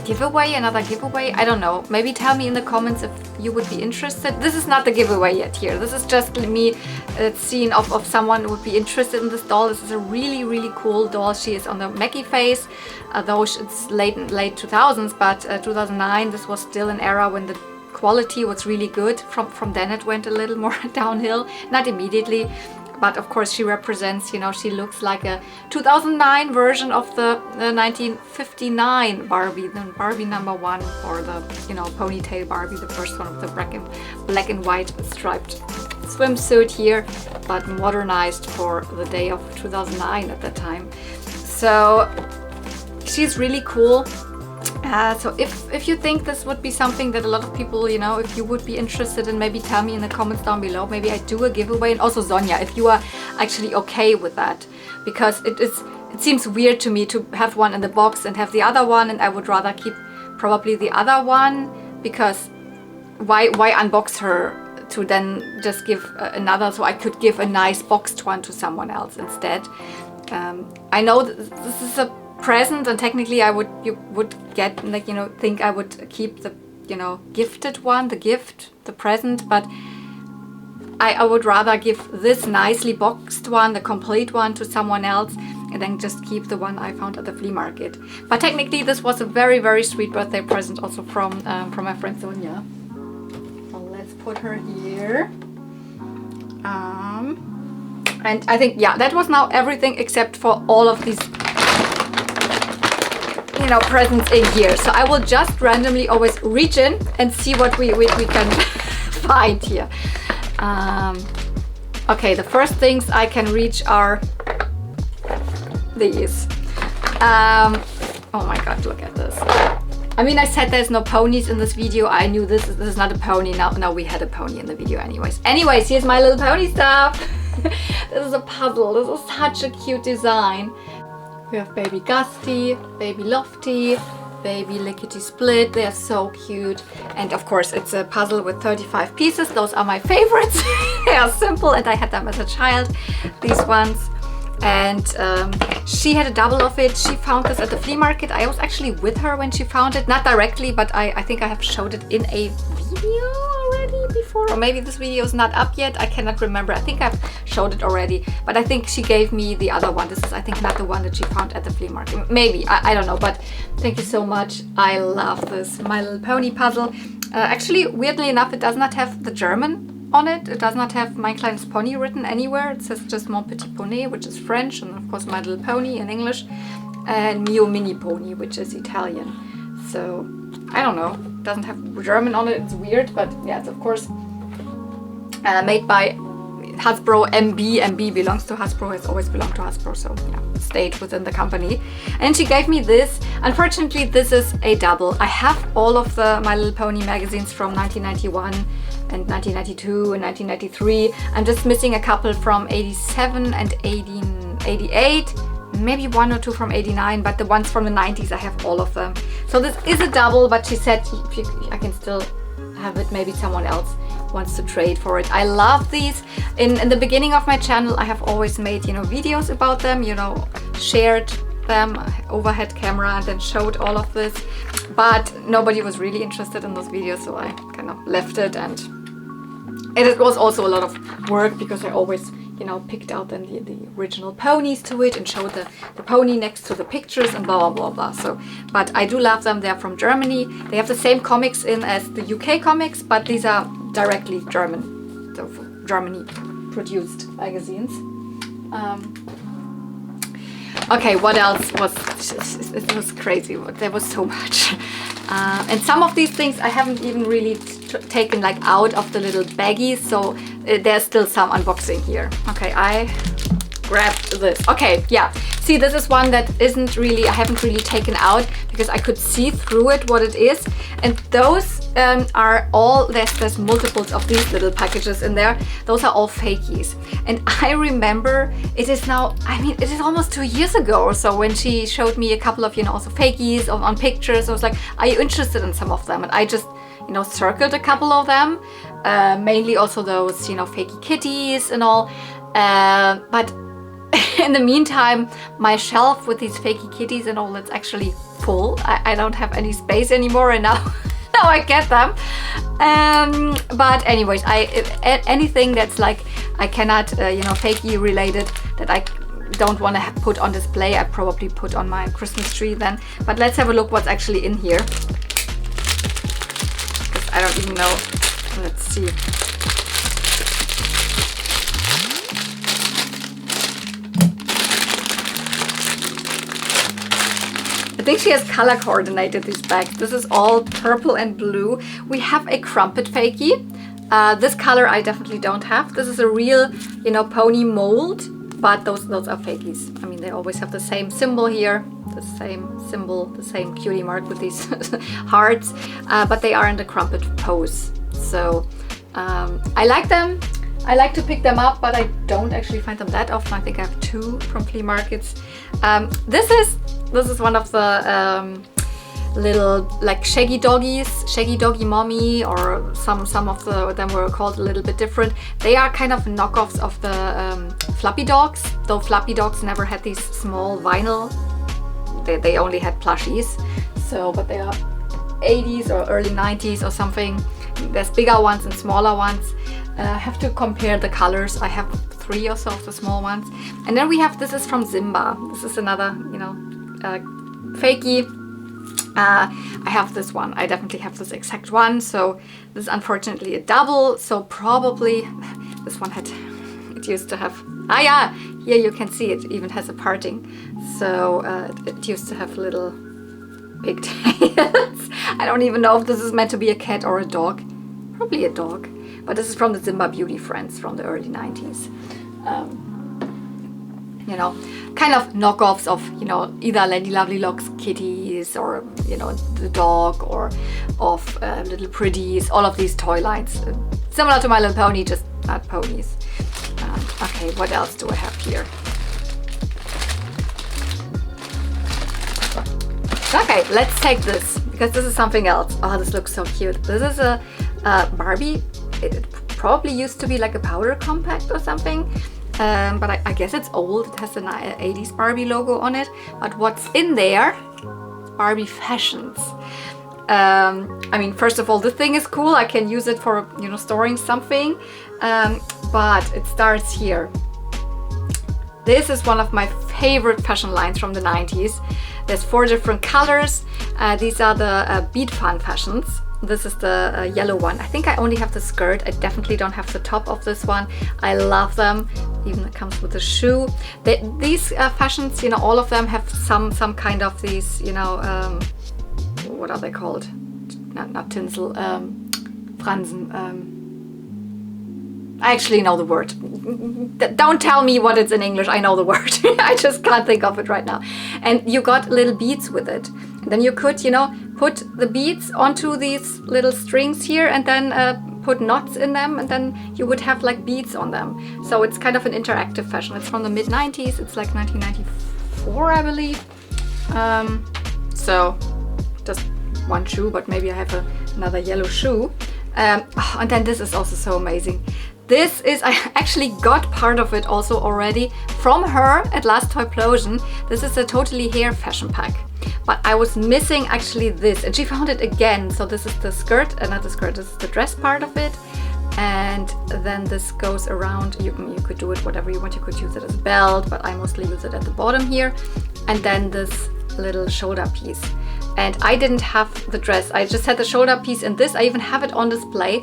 giveaway, another giveaway. I don't know. Maybe tell me in the comments if you would be interested. This is not the giveaway yet here. This is just me seeing of someone who would be interested in this doll. This is a really, really cool doll. She is on the Mackie face, though it's late 2000s, but 2009, this was still an era when the quality was really good. From then it went a little more downhill, not immediately. But of course she represents, you know, she looks like a 2009 version of the 1959 Barbie, the Barbie #1, or the, you know, ponytail Barbie, the first one of the black and white striped swimsuit here, but modernized for the day of 2009 at that time. So she's really cool. So if you think this would be something that a lot of people, you know, if you would be interested in, maybe tell me in the comments down below. Maybe I do a giveaway. And also Sonja, if you are actually okay with that, because it seems weird to me to have one in the box and have the other one, and I would rather keep probably the other one, because why unbox her to then just give another, so I could give a nice boxed one to someone else instead. I know this is a present, and technically you would get, like, you know, think I would keep the, you know, gifted one, the present, but I would rather give this nicely boxed one, the complete one, to someone else, and then just keep the one I found at the flea market. But technically this was a very, very sweet birthday present also from my friend Sonja. So let's put her here. And I think, yeah, that was now everything except for all of these, you know, presents in here. So I will just randomly always reach in and see what we can find here. Okay, the first things I can reach are these. Oh my god, look at this. I mean, I said there's no ponies in this video. I knew this is not a pony. Now we had a pony in the video anyways. Anyways, here's my little pony stuff. This is a puzzle. This is such a cute design. We have baby Gusty, baby Lofty, baby Lickety Split. They are so cute. And of course it's a puzzle with 35 pieces. Those are my favorites. They are simple and I had them as a child, these ones. And she had a double of it. She found this at the flea market. I was actually with her when she found it. Not directly, but I think I have showed it in a video already before. Or maybe this video is not up yet. I cannot remember. I think I've showed it already. But I think she gave me the other one. This is, I think, not the one that she found at the flea market. Maybe. I don't know. But thank you so much. I love this My Little Pony puzzle. Actually, weirdly enough, it does not have the German on it. It does not have Mein kleines Pony written anywhere. It says just Mon petit poney, which is French, and of course My Little Pony in English, and Mio mini pony, which is Italian. So I don't know, it doesn't have German on it. It's weird, but yeah, it's of course made by Hasbro MB. MB belongs to Hasbro, has always belonged to Hasbro, so yeah, stayed within the company. And she gave me this. Unfortunately, this is a double. I have all of the My Little Pony magazines from 1991 and 1992 and 1993. I'm just missing a couple from 87 and 88, maybe one or two from 89, but the ones from the 90s, I have all of them. So this is a double, but she said I can still have it. Maybe someone else wants to trade for it. I love these. In the beginning of my channel, I have always made, you know, videos about them, you know, shared them, overhead camera, and then showed all of this. But nobody was really interested in those videos, so I kind of left it. And it was also a lot of work because I always, you know, picked out then the original ponies to it and showed the pony next to the pictures and blah, blah, blah, blah. So, but I do love them. They're from Germany. They have the same comics in as the UK comics, but these are directly German. So Germany produced magazines. Okay, what else was, it was crazy, there was so much. And some of these things I haven't even really taken like out of the little baggies, so there's still some unboxing here. Okay, I grabbed this. Okay, yeah, see, this is one that isn't really, I haven't really taken out because I could see through it what it is. And those are all, there's multiples of these little packages in there. Those are all fakies. And I remember it is now, I mean, it is almost 2 years ago or so when she showed me a couple of, you know, also fakies on pictures. I was like, are you interested in some of them? And I just, you know, circled a couple of them, mainly also those, you know, fakey kitties and all. But in the meantime, my shelf with these fakey kitties and all, it's actually full. I don't have any space anymore, and now now I get them. But anyways, anything that's like I cannot, you know, fakey related, that I don't want to put on display, I probably put on my Christmas tree then. But let's have a look what's actually in here, because I don't even know. Let's see. I think she has color coordinated these bags. This is all purple and blue. We have a crumpet fakie. This color I definitely don't have. This is a real, you know, pony mold, but those are fakies. I mean, they always have the same symbol here, the same symbol, the same cutie mark with these hearts, but they are in the crumpet pose. So I like them. I like to pick them up, but I don't actually find them that often. I think I have 2 from flea markets. This is one of the little like shaggy doggy mommy, or some of them were called a little bit different. They are kind of knockoffs of the fluffy dogs, though fluffy dogs never had these small vinyl. They only had plushies. So, but they are 80s or early 90s or something. There's bigger ones and smaller ones. I have to compare the colors. I have 3 or so of the small ones. And then we have, this is from Simba. This is another, you know, fakie. I have this one. I definitely have this exact one. So this is unfortunately a double. So probably this one it used to have, yeah, here you can see it even has a parting. So it used to have little pigtails. I don't even know if this is meant to be a cat or a dog. Probably a dog. But this is from the Simba Beauty Friends from the early 90s. You know, kind of knockoffs of, you know, either Lady Lovely Locks kitties, or, you know, the dog, or of Little Pretties, all of these toy lines. Similar to My Little Pony, just not ponies. Okay, what else do I have here? Okay, let's take this, because this is something else. Oh, this looks so cute. This is a Barbie. It probably used to be like a powder compact or something, but I guess it's old. It has an 80s Barbie logo on it. But what's in there? Barbie fashions. I mean, first of all, the thing is cool. I can use it for, you know, storing something, but it starts here. This is one of my favorite fashion lines from the 90s. There's 4 different colors. These are the Beat Fun fashions. This is the yellow one. I think I only have the skirt. I definitely don't have the top of this one. I love them. Even it comes with a shoe. These fashions, you know, all of them have some kind of these, you know, what are they called? Not tinsel, fransen. I actually know the word. Don't tell me what it's in English. I know the word. I just can't think of it right now. And you got little beads with it. And then you could, you know, put the beads onto these little strings here, and then put knots in them, and then you would have like beads on them. So it's kind of an interactive fashion. It's from the mid 90s. It's like 1994, I believe. So just one shoe, but maybe I have another yellow shoe. And then this is also so amazing. This is, I actually got part of it also already from her at Last Toyplosion. This is a totally hair fashion pack. But I was missing actually this, and she found it again. So this is the skirt, not the skirt, this is the dress part of it. And then this goes around. You could do it whatever you want. You could use it as a belt, but I mostly use it at the bottom here. And then this little shoulder piece. And I didn't have the dress. I just had the shoulder piece in this. I even have it on display.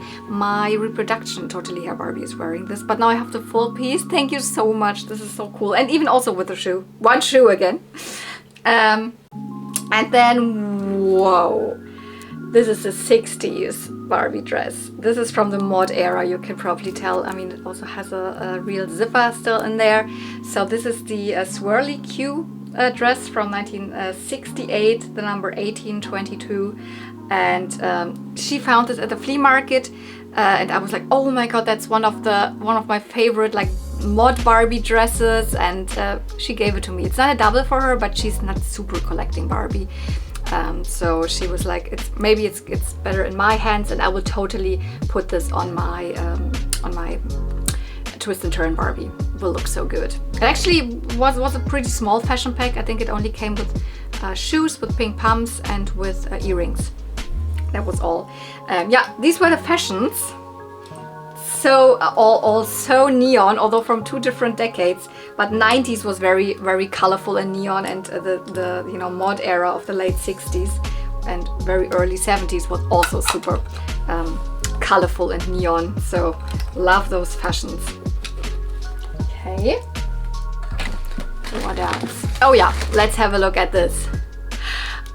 My reproduction Totally Hair Barbie is wearing this, but now I have the full piece. Thank you so much. This is so cool. And even also with the shoe. One shoe again. And then, whoa. This is the 60s Barbie dress. This is from the mod era, you can probably tell. I mean, it also has a real zipper still in there. So this is the swirly Q dress from 1968, the number 1822. And she found it at the flea market. And I was like, oh my god, that's one of my favorite like mod Barbie dresses. And she gave it to me. It's not a double for her, but she's not super collecting Barbie. So she was like, maybe it's better in my hands, and I will totally put this on my twist and turn Barbie. It will look so good. It actually was a pretty small fashion pack. I think it only came with shoes, with pink pumps, and with earrings. That was all. Yeah, these were the fashions. So all so neon, although from two different decades. But 90s was very, very colorful and neon, and the you know, mod era of the late 60s and very early 70s was also super colorful and neon. So love those fashions. Okay. What else? Oh yeah, let's have a look at this.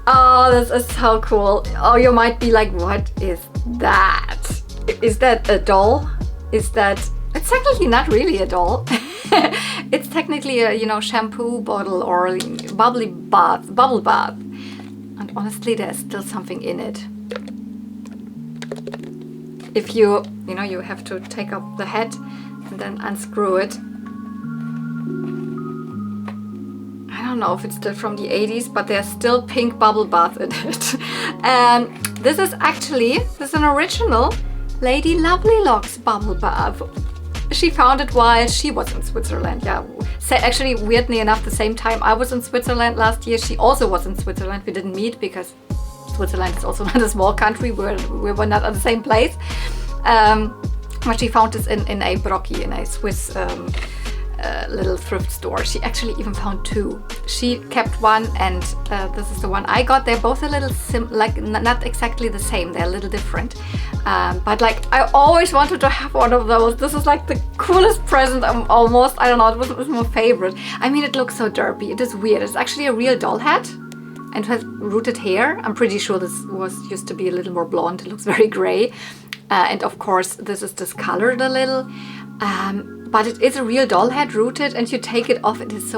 Oh, this is so cool. Oh, you might be like, what is that? Is that a doll? Is that... It's technically not really a doll. It's technically a, you know, shampoo bottle or bubble bath. And honestly, there's still something in it. If you know, you have to take off the head and then unscrew it. I don't know if it's still from the 80s, but there's still pink bubble bath in it. And this is an original Lady Lovely Locks bubble bath. She found it while she was in Switzerland. Yeah, actually, weirdly enough, the same time I was in Switzerland last year, she also was in Switzerland. We didn't meet because Switzerland is also not a small country. We were not at the same place. But she found this in a Brocki, in a Swiss little thrift store. She actually even found two. She kept one, and this is the one I got. They're both a little like not exactly the same. They're a little different. But like, I always wanted to have one of those. This is like the coolest present. Almost, I don't know, it was my favorite. I mean, it looks so derpy. It is weird. It's actually a real doll head and has rooted hair. I'm pretty sure this used to be a little more blonde. It looks very gray. And of course, this is discolored a little. But it is a real doll head rooted, and you take it off. It is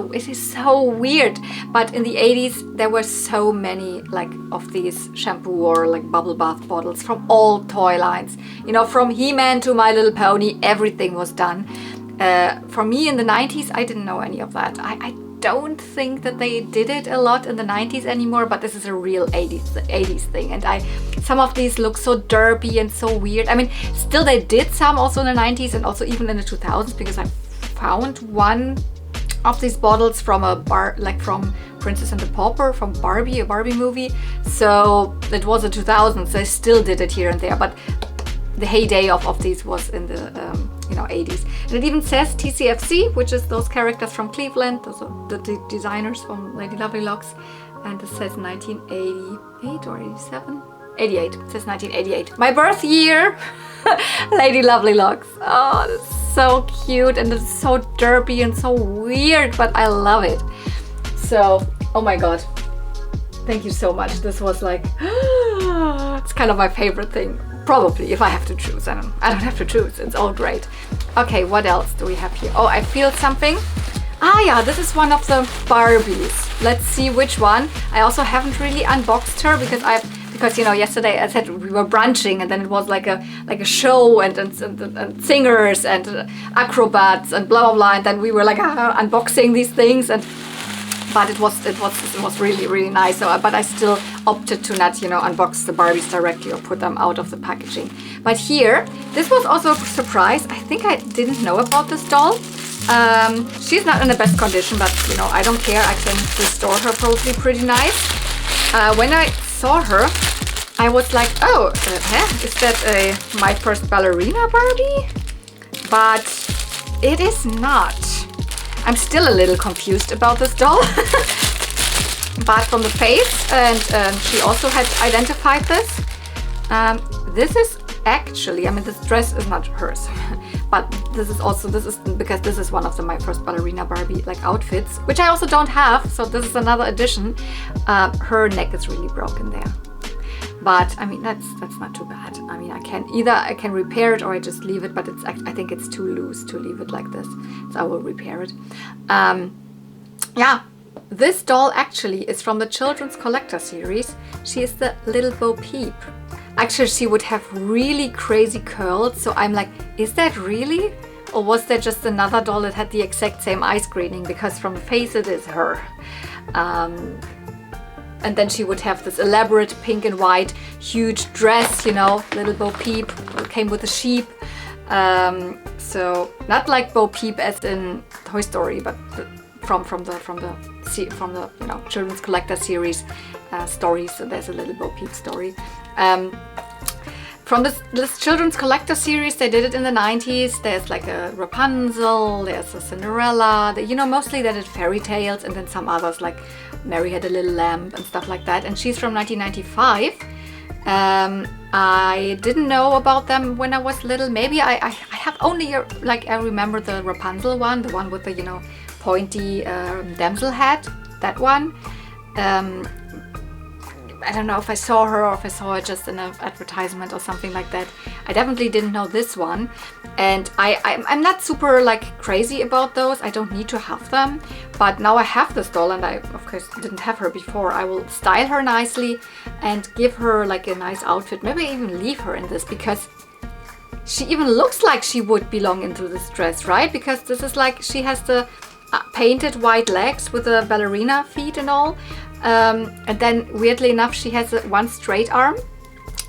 so weird. But in the 80s, there were so many like of these shampoo or like bubble bath bottles from all toy lines. You know, from He-Man to My Little Pony, everything was done. For me in the 90s, I didn't know any of that. I don't think that they did it a lot in the 90s anymore, but this is a real 80s thing. And some of these look so derpy and so weird. I mean, still they did some also in the 90s and also even in the 2000s, because I found one of these bottles from from Princess and the Pauper, from Barbie, a Barbie movie. So it was the 2000s. They still did it here and there, but the heyday of these was in the 80s. And it even says TCFC, which is those characters from Cleveland, those are the designers from Lady Lovely Locks. And it says 1988 or 87? 88. It says 1988. My birth year! Lady Lovely Locks. Oh, it's so cute, and it's so derpy and so weird, but I love it. So, oh my god. Thank you so much. This was like, it's kind of my favorite thing. Probably, if I have to choose. I don't have to choose. It's all great. Okay, what else do we have here? Oh, I feel something. Ah, yeah, this is one of the Barbies. Let's see which one. I also haven't really unboxed her because you know, yesterday I said we were brunching, and then it was like a show and singers and acrobats and blah blah blah, and then we were like unboxing these things, but it was really, really nice. So, but I still opted to not, you know, unbox the Barbies directly or put them out of the packaging. But here, this was also a surprise. I think I didn't know about this doll. She's not in the best condition, but you know, I don't care. I can restore her probably pretty nice. When I saw her, I was like, oh, is that my first ballerina Barbie? But it is not. I'm still a little confused about this doll. but from the face, and she also had identified this. This is actually, I mean, this dress is not hers, but this is because this is one of my first ballerina Barbie like outfits, which I also don't have, so this is another addition. Her neck is really broken there, but I mean that's not too bad. I mean, I can repair it, or I just leave it, but I think it's too loose to leave it like this, so I will repair it. Yeah, this doll actually is from the Children's Collector series. She is the Little Bo Peep. Actually, she would have really crazy curls, so I'm like, is that really? Or was there just another doll that had the exact same eye screening? Because from the face it is her. And then she would have this elaborate pink and white huge dress, you know, Little Bo Peep, came with a sheep. So not like Bo Peep as in Toy Story, but from the you know, Children's Collector series stories. So there's a Little Bo Peep story. From this Children's Collector series, they did it in the 90s. There's like a Rapunzel, there's a Cinderella, you know, mostly they did fairy tales, and then some others like Mary Had a Little Lamb and stuff like that. And she's from 1995. I didn't know about them when I was little. Maybe I have only like I remember the Rapunzel one, the one with the, you know, pointy damsel hat, that one. I don't know if I saw her or if I saw her just in an advertisement or something like that. I definitely didn't know this one, and I'm not super like crazy about those. I don't need to have them, but now I have this doll, and I of course didn't have her before. I will style her nicely and give her like a nice outfit. Maybe even leave her in this, because she even looks like she would belong into this dress, right? Because this is like, she has the painted white legs with the ballerina feet and all. And then weirdly enough, she has one straight arm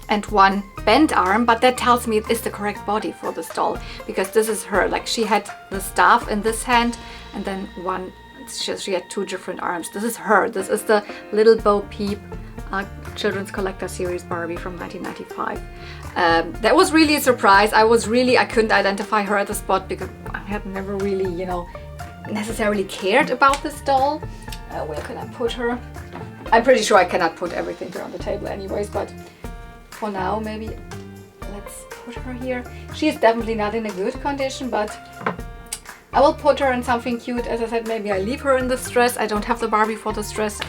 and one bent arm, but that tells me it is the correct body for this doll, because this is her. Like, she had the staff in this hand, and then she had two different arms. This is her. This is the Little Bo Peep Children's Collector series Barbie from 1995. That was really a surprise. I couldn't identify her at the spot, because I had never really, you know, necessarily cared about this doll. Where can I put her? I'm pretty sure I cannot put everything here on the table anyways, but for now maybe let's put her here. She is definitely not in a good condition, but I will put her in something cute. As I said, maybe I leave her in this dress. I don't have the Barbie for this dress.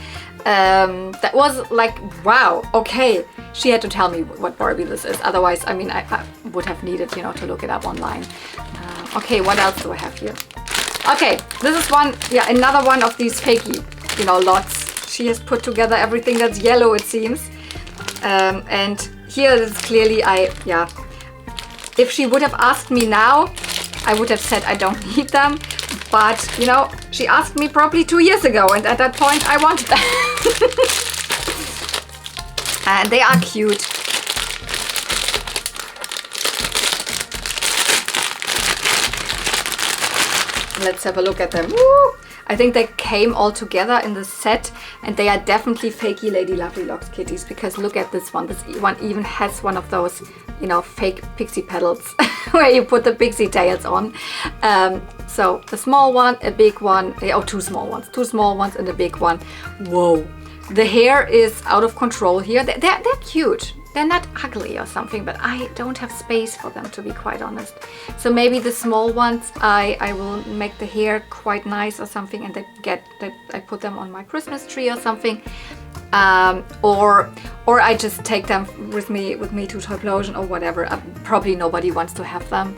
That was like, wow, okay. She had to tell me what Barbie this is. Otherwise, I mean, I would have needed, you know, to look it up online. Okay, what else do I have here? Okay, this is one, yeah, another one of these fakey, you know, lots. She has put together everything that's yellow, it seems. And here it is clearly, if she would have asked me now, I would have said I don't need them. But, you know, she asked me probably 2 years ago, and at that point I wanted them. And they are cute. Let's have a look at them. Woo! I think they came all together in the set, and they are definitely fakey Lady Lovely Locks kitties, because look at this one. This one even has one of those, you know, fake pixie petals where you put the pixie tails on. So a small one, a big one, two small ones and a big one. Whoa, the hair is out of control here. They're cute. They're not ugly or something, but I don't have space for them, to be quite honest. So maybe the small ones, I will make the hair quite nice or something, and I put them on my Christmas tree or something. Or I just take them with me to Toyplosion or whatever. Probably nobody wants to have them,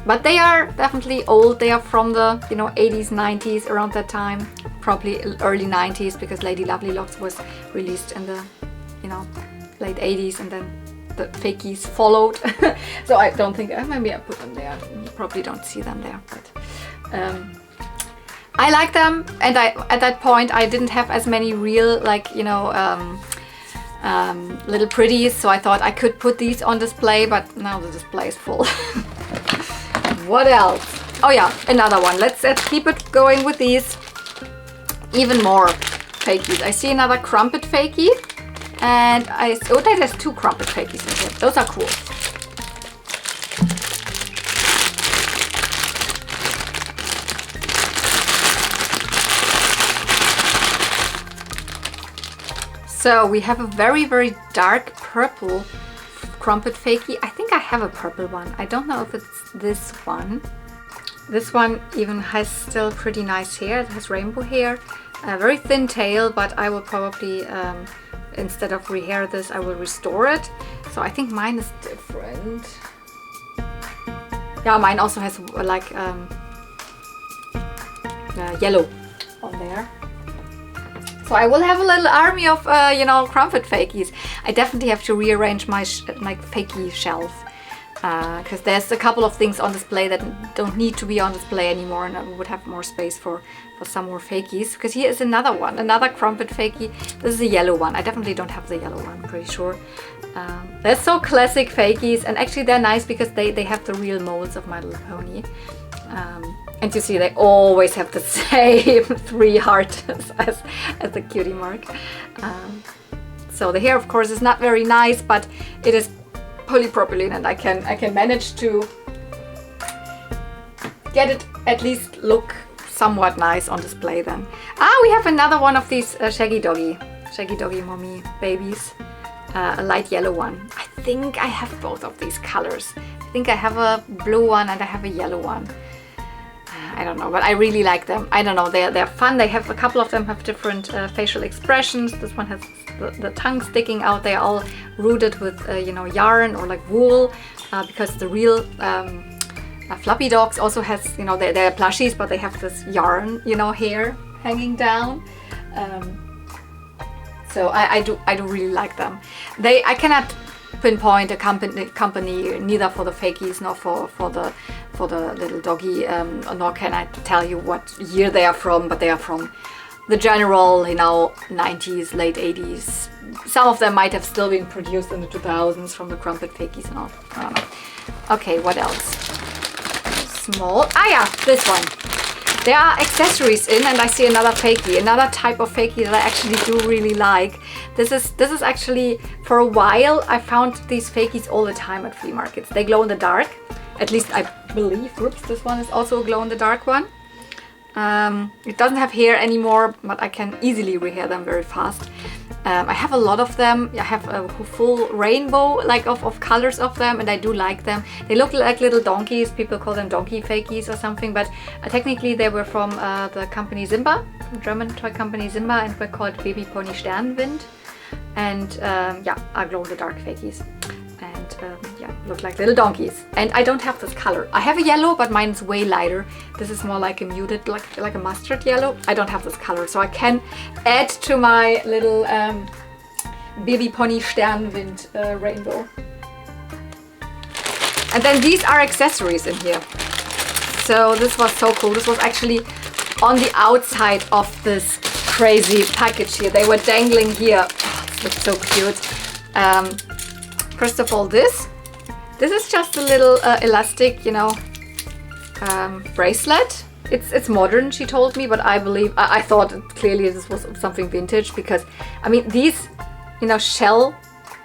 but they are definitely old. They are from the, you know, 80s, 90s, around that time, probably early 90s, because Lady Lovely Locks was released in the, you know, late 80s, and then the fakies followed. So I don't think, maybe I put them there. You probably don't see them there, but I like them. And at that point I didn't have as many real, like, you know, little pretties, so I thought I could put these on display, but now the display is full. What else? Oh yeah, another one. Let's keep it going with these. Even more fakies. I see another crumpet fakie. And there's two crumpet fakies in here. Those are cool. So we have a very, very dark purple crumpet fakie. I think I have a purple one. I don't know if it's this one. This one even has still pretty nice hair. It has rainbow hair. A very thin tail, but I will probably, instead of rehair this, I will restore it. So I think mine is different. Yeah, mine also has like yellow on there. So I will have a little army of, you know, crumpet fakies. I definitely have to rearrange my fakie shelf. Because there's a couple of things on display that don't need to be on display anymore, and I would have more space for some more fakies. Because here is another one, another crumpet fakie. This is a yellow one. I definitely don't have the yellow one, I'm pretty sure. They're so classic fakies, and actually they're nice because they have the real molds of My Little Pony. And you see they always have the same 3 hearts as the cutie mark. So the hair of course is not very nice, but it is polypropylene, and I can manage to get it at least look somewhat nice on display then. We have another one of these Shaggy Doggy mommy babies, a light yellow one. I think I have both of these colors. I think I have a blue one and I have a yellow one. I don't know, but I really like them. I don't know, they're fun. They have a couple of them have different facial expressions. This one has the tongue sticking out. They're all rooted with you know, yarn or like wool, because the real fluffy dogs also has, you know, they're plushies, but they have this yarn, you know, hair hanging down. So I do really like them. I cannot pinpoint a company neither for the fakies nor for the little doggy, nor can I tell you what year they are from, but they are from the general, you know, 90s, late 80s. Some of them might have still been produced in the 2000s from the crumpet fakies and all. I don't know. Okay, what else? Small. Yeah, this one. There are accessories in, and I see another fakie, another type of fakie that I actually do really like. This is actually, for a while, I found these fakies all the time at flea markets. They glow in the dark. At least I believe. Oops, this one is also a glow in the dark one. It doesn't have hair anymore, but I can easily rehair them very fast. I have a lot of them. I have a full rainbow like of colors of them, and I do like them. They look like little donkeys. People call them donkey fakies or something, but technically they were from the company Simba, German toy company Simba, and were called Baby Pony Sternwind. And yeah, are glow in the dark fakies. And yeah, look like little donkeys. And I don't have this color. I have a yellow, but mine is way lighter. This is more like a muted, like a mustard yellow. I don't have this color, so I can add to my little Baby Pony Sternwind rainbow. And then these are accessories in here. So this was so cool. This was actually on the outside of this crazy package here. They were dangling here. Oh, this looks so cute. First of all, this is just a little elastic, you know, bracelet. It's modern, she told me, but I thought clearly this was something vintage, because I mean these, you know, shell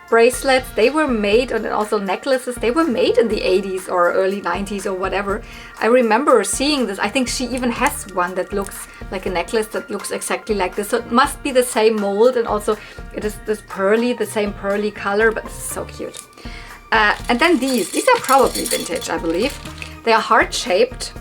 bracelets, they were made, and also necklaces, they were made in the 80s or early 90s or whatever. I remember seeing this. I think she even has one that looks like a necklace that looks exactly like this. So it must be the same mold, and also it is this the same pearly color, but this is so cute. And then these are probably vintage, I believe. They are heart-shaped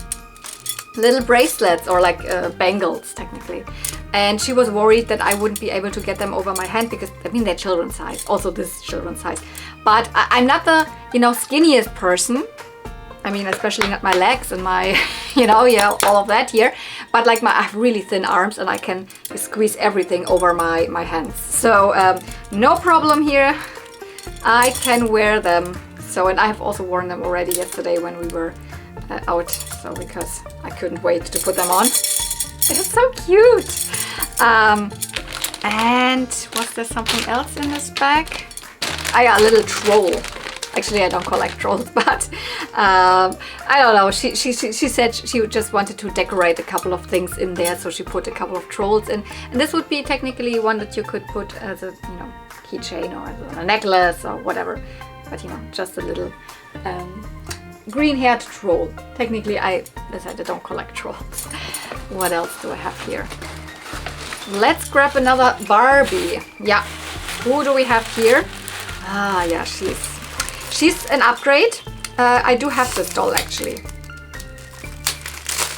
little bracelets, or like bangles technically. And she was worried that I wouldn't be able to get them over my hand, because I mean they're children's size. Also this is children's size. But I'm not the, you know, skinniest person. I mean, especially not my legs and my, you know, yeah, all of that here. But like I have really thin arms, and I can squeeze everything over my hands. So no problem here. I can wear them. So, and I have also worn them already yesterday when we were out. So because I couldn't wait to put them on. They're so cute. And was there something else in this bag? Yeah, a little troll. Actually, I don't collect trolls, but I don't know. She said she just wanted to decorate a couple of things in there, so she put a couple of trolls in. And this would be technically one that you could put as a, you know, keychain or as a necklace or whatever. But you know, just a little green-haired troll. Technically, I decided I don't collect trolls. What else do I have here? Let's grab another Barbie. Yeah, Who do we have here? Ah, yeah, she's an upgrade. I do have this doll actually.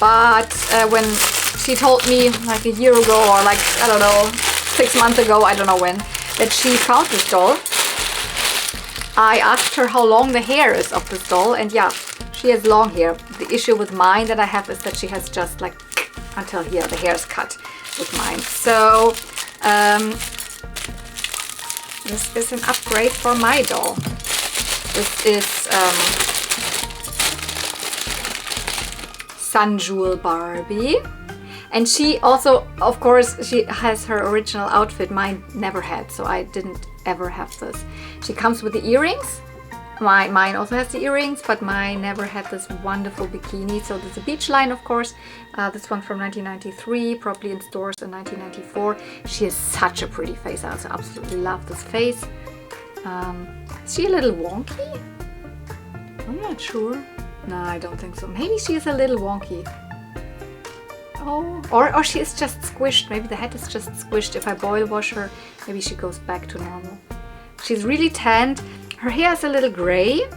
But when she told me like a year ago or like, I don't know, 6 months ago, I don't know when, that she found this doll, I asked her how long the hair is of this doll, and yeah, she has long hair. The issue with mine that I have is that she has just like until here, the hair is cut with mine. So this is an upgrade for my doll. This is Sun Jewel Barbie. And she also, of course, she has her original outfit. Mine never had, so I didn't ever have this. She comes with the earrings. Mine also has the earrings, but mine never had this wonderful bikini. So there's a beach line, of course. This one from 1993, probably in stores in 1994. She has such a pretty face. I also absolutely love this face. Is she a little wonky? I'm not sure. No, I don't think so. Maybe she is a little wonky. Oh, or she is just squished. Maybe the head is just squished. If I boil wash her, maybe she goes back to normal. She's really tanned. Her hair is a little gray,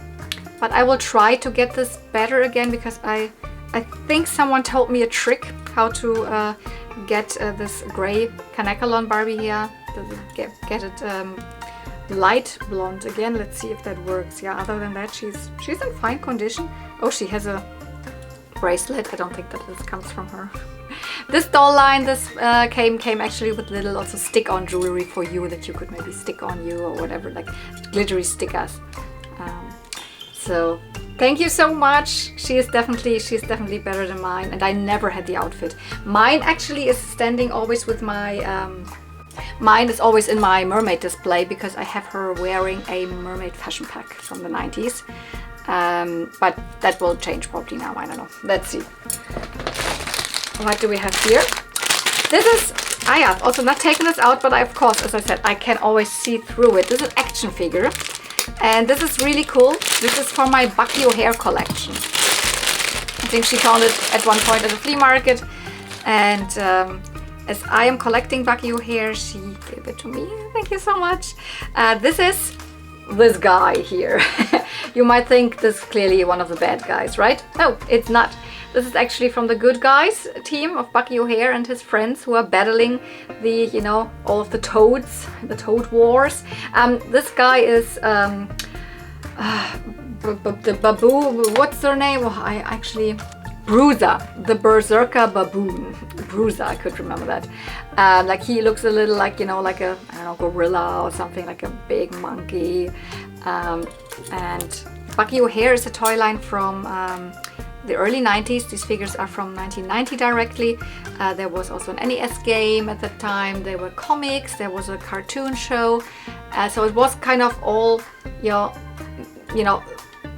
but I will try to get this better again because I think someone told me a trick how to get this gray Canacolon Barbie hair. Get it light blonde again. Let's see if that works. Yeah, other than that, she's in fine condition. Oh, she has a bracelet. I don't think that this comes from her. This doll line, this came actually with little also stick-on jewelry for you that you could maybe stick on you or whatever, like glittery stickers. So thank you so much. She's definitely better than mine, and I never had the outfit. Mine actually is standing always with my mine is always in my mermaid display because I have her wearing a mermaid fashion pack from the 90s. But that will change probably now, I don't know. Let's see. What do we have here? This is, I have also not taken this out, but of course, as I said, I can always see through it. This is an action figure, and this is really cool. This is for my Bucky O'Hare collection. I think she found it at one point at a flea market, and as I am collecting Bucky O'Hare, she gave it to me. Thank you so much. This is this guy here. You might think this is clearly one of the bad guys, right? No, it's not. This is actually from the good guys team of Bucky O'Hare and his friends who are battling the, you know, all of the toads, the toad wars. This guy is the baboon, what's their name? Well, I actually, Bruiser, the Berserker baboon. Bruiser, I could remember that. Like he looks a little like, you know, like a, I don't know, gorilla or something, like a big monkey. And Bucky O'Hare is a toy line from the early 90s. These figures are from 1990 directly. There was also an NES game at that time. There were comics. There was a cartoon show. So it was kind of all, you know,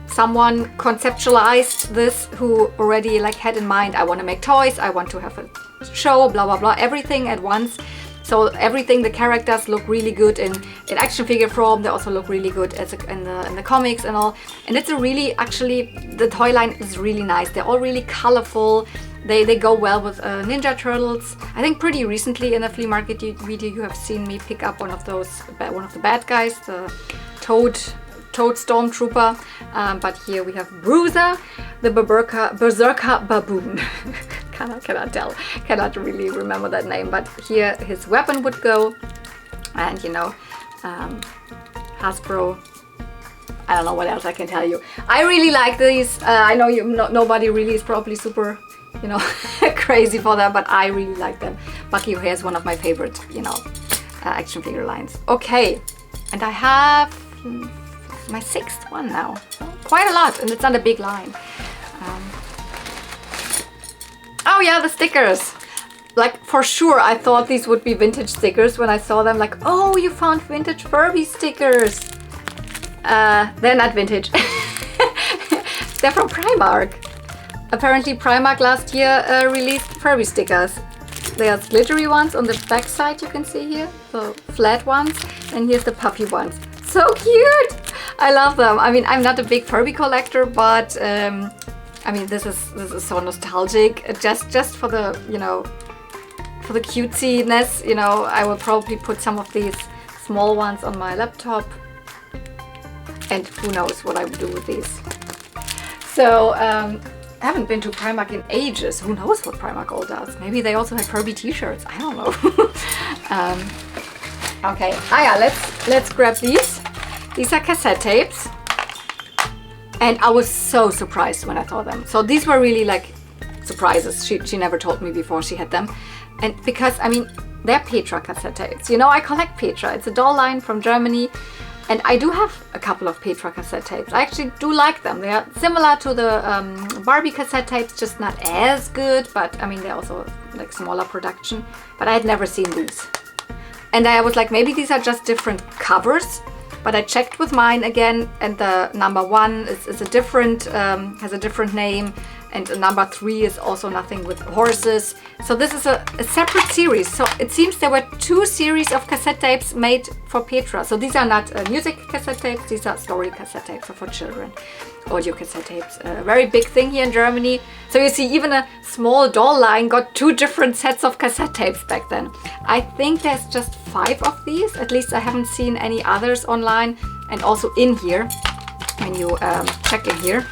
someone conceptualized this who already like had in mind, I want to make toys, I want to have a show, blah blah blah, everything at once. So everything, the characters look really good in action figure form. They also look really good as in the comics and all. And it's a really, actually, the toy line is really nice. They're all really colorful. They go well with Ninja Turtles. I think pretty recently in a flea market video you have seen me pick up one of the bad guys, the Toad Stormtrooper. But here we have Bruiser, the Berserker baboon. cannot really remember that name, but here his weapon would go, and you know, Hasbro, I don't know what else I can tell you. I really like these. I know nobody really is probably super, you know, crazy for them, but I really like them. Bucky O'Hare is one of my favorite, you know, action figure lines. Okay, and I have my 6th one now. So quite a lot, and it's not a big line. Oh yeah, the stickers. Like for sure I thought these would be vintage stickers when I saw them, like, oh, you found vintage Furby stickers. They're not vintage. They're from Primark. Apparently Primark last year released Furby stickers. There's glittery ones on the back side, you can see here, the flat ones, and here's the puffy ones. So cute! I love them. I mean, I'm not a big Furby collector, but I mean, this is so nostalgic. Just for the, you know, for the cutesiness, you know, I will probably put some of these small ones on my laptop. And who knows what I would do with these. So, I haven't been to Primark in ages. Who knows what Primark all does? Maybe they also have Herbie t-shirts. I don't know. Okay. Yeah, let's grab these. These are cassette tapes. And I was so surprised when I saw them. So these were really like surprises. She never told me before she had them. And because, I mean, they're Petra cassette tapes. You know, I collect Petra. It's a doll line from Germany. And I do have a couple of Petra cassette tapes. I actually do like them. They are similar to the Barbie cassette tapes, just not as good. But I mean, they're also like smaller production. But I had never seen these. And I was like, maybe these are just different covers. But I checked with mine again, and the number 1 is a different, has a different name, and number 3 is also nothing with horses. So this is a separate series. So it seems there were 2 series of cassette tapes made for Petra. So these are not music cassette tapes, these are story cassette tapes, so for children. Audio cassette tapes, a very big thing here in Germany. So you see, even a small doll line got 2 different sets of cassette tapes back then. I think there's just 5 of these. At least I haven't seen any others online. And also in here, when you check in here,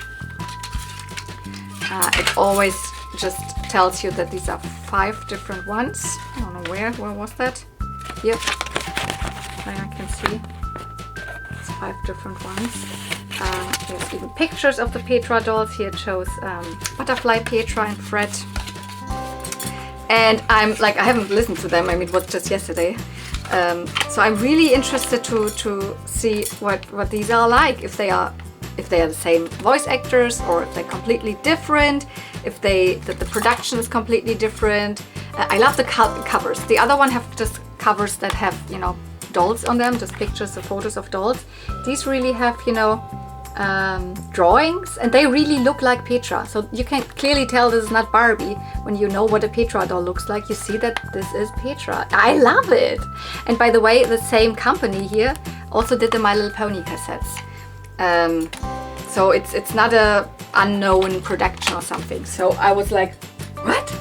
it always just tells you that these are 5 different ones. I don't know where was that? Here, there I can see. It's 5 different ones. There's even pictures of the Petra dolls. Here it shows Butterfly Petra and Fred. And I'm like, I haven't listened to them. I mean, it was just yesterday. So I'm really interested to see what these are like. If they are the same voice actors, or if they're completely different. If the production is completely different. I love the covers. The other one have just covers that have, you know, dolls on them, just pictures or photos of dolls. These really have, you know, drawings, and they really look like Petra. So you can clearly tell this is not Barbie. When you know what a Petra doll looks like, you see that this is Petra. I love it. And by the way, the same company here also did the My Little Pony cassettes. So it's not a unknown production or something. So I was like, what?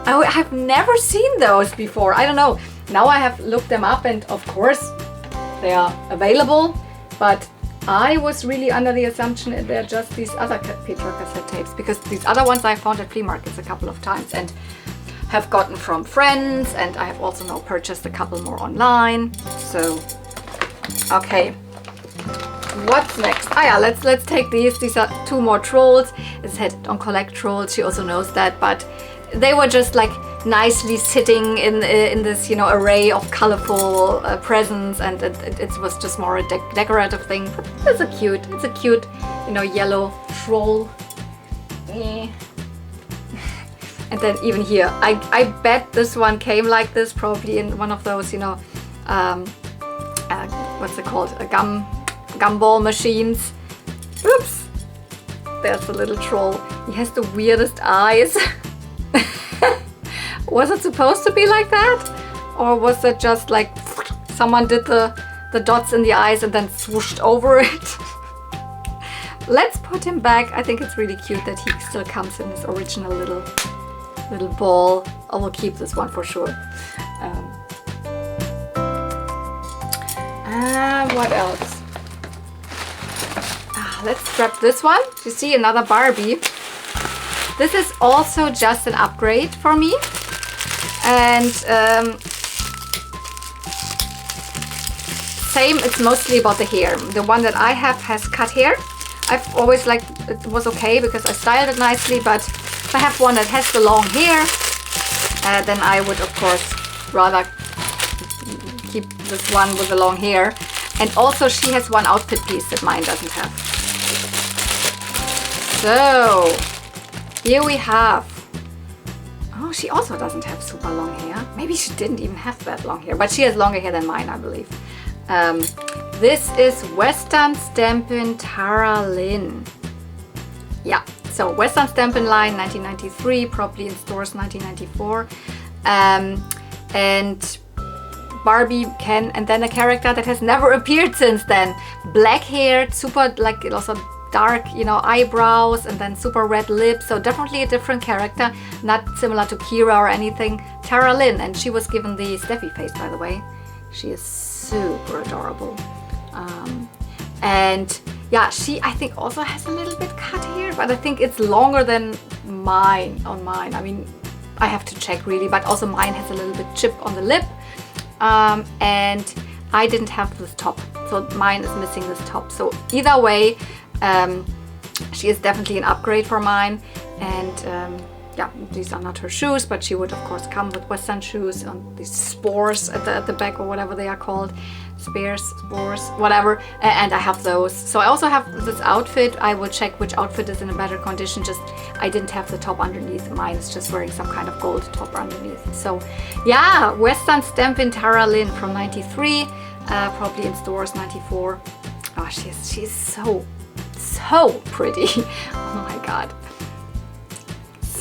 I've never seen those before. I don't know. Now I have looked them up, and of course they are available, but I was really under the assumption that they're just these other Petra cassette tapes, because these other ones I found at flea markets a couple of times and have gotten from friends, and I have also now purchased a couple more online. So, okay, what's next? Yeah, let's take these. These are 2 more trolls. It said don't collect trolls. She also knows that, but they were just like nicely sitting in this, you know, array of colorful presents, and it was just more a decorative thing. But it's a cute, you know, yellow troll. And then even here, I bet this one came like this, probably in one of those, you know, what's it called, a gumball machines. Oops, there's the little troll. He has the weirdest eyes. Was it supposed to be like that? Or was it just like someone did the dots in the eyes and then swooshed over it? Let's put him back. I think it's really cute that he still comes in his original little ball. I will keep this one for sure. What else? Let's grab this one. You see, another Barbie. This is also just an upgrade for me. And same, it's mostly about the hair. The one that I have has cut hair. I've always liked it, was okay because I styled it nicely, but if I have one that has the long hair, then I would of course rather keep this one with the long hair. And also she has one outfit piece that mine doesn't have. So here we have, oh, she also doesn't have super long hair. Maybe she didn't even have that long hair, but she has longer hair than mine, I believe. This is Western Stampin' Tara Lynn. Yeah, so Western Stampin' line 1993, probably in stores 1994. And Barbie Ken, and then a character that has never appeared since then. Black haired, super, like, also dark, you know, eyebrows, and then super red lips. So definitely a different character, not similar to Kira or anything. Tara Lynn, and she was given the Steffi face, by the way. She is super adorable. And yeah, she I think also has a little bit cut here, but I think it's longer than mine on mine. I mean, I have to check really, but also mine has a little bit chip on the lip. And I didn't have this top, so mine is missing this top. So either way, she is definitely an upgrade for mine. And yeah, these are not her shoes, but she would of course come with Western shoes and these spores at the back, or whatever they are called, spores, whatever. And I have those. So I also have this outfit. I will check which outfit is in a better condition. Just I didn't have the top underneath. Mine is just wearing some kind of gold top underneath. So yeah, Western Stampin' Tara Lynn from '93, probably in stores '94. Oh, she's so pretty. Oh my god.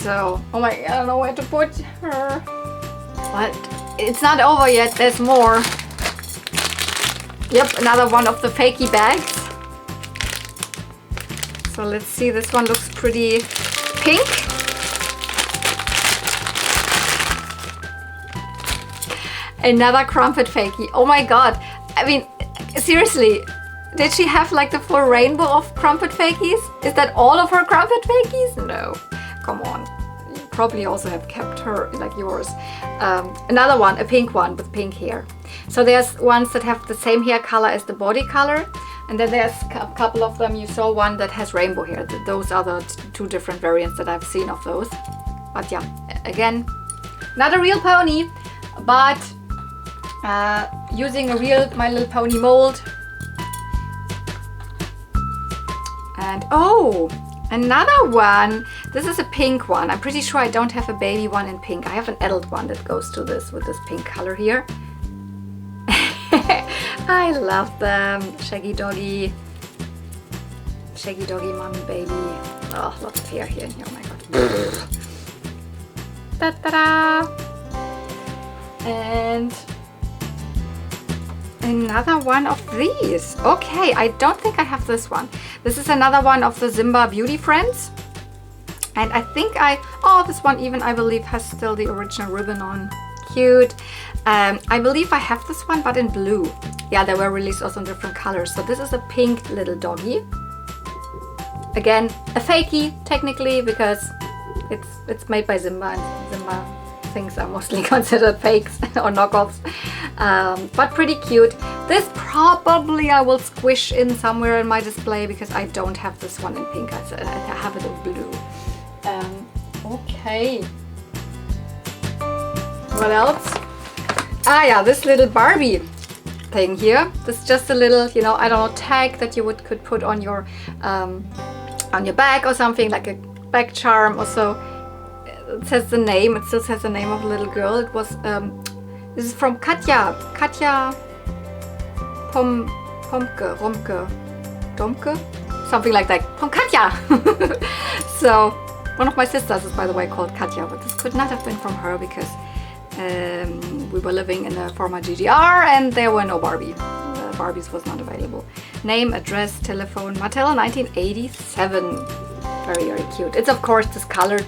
So, oh my, I don't know where to put her. But it's not over yet, there's more. Yep, another one of the fakie bags. So let's see, this one looks pretty pink. Another crumpet fakie. Oh my god. I mean, seriously, did she have like the full rainbow of crumpet fakies? Is that all of her crumpet fakies? No. Come on, you probably also have kept her like yours. Another one, a pink one with pink hair. So there's ones that have the same hair color as the body color, and then there's a couple of them. You saw one that has rainbow hair. Those are the two different variants that I've seen of those. But yeah, again, not a real pony, but using a real My Little Pony mold. And oh, another one. This is a pink one. I'm pretty sure I don't have a baby one in pink. I have an adult one that goes to this with this pink color here. I love them. Shaggy doggy, mommy, baby. Oh, lots of hair here. Oh my god. Ta-da! And another one of these. Okay, I don't think I have this one. This is another one of the Zimba Beauty Friends. And I think oh, this one even I believe has still the original ribbon on. Cute. I believe I have this one, but in blue. Yeah, they were released also in different colors. So this is a pink little doggy. Again, a fakie technically, because it's made by Zimba, and Zimba things are mostly considered fakes or knockoffs. But pretty cute. This probably I will squish in somewhere in my display, because I don't have this one in pink. I have it in blue. Okay. What else? Ah yeah, this little Barbie thing here. This is just a little, you know, I don't know, tag that you could put on your bag or something, like a bag charm or so. It says the name. It still says the name of a little girl. It was this is from Katja Domke, something like that, from Katja. So one of my sisters is, by the way, called Katja, but this could not have been from her, because we were living in the former GDR and there were no Barbie. Barbies was not available. Name, address, telephone, Mattel 1987. Very, very cute. It's of course discolored.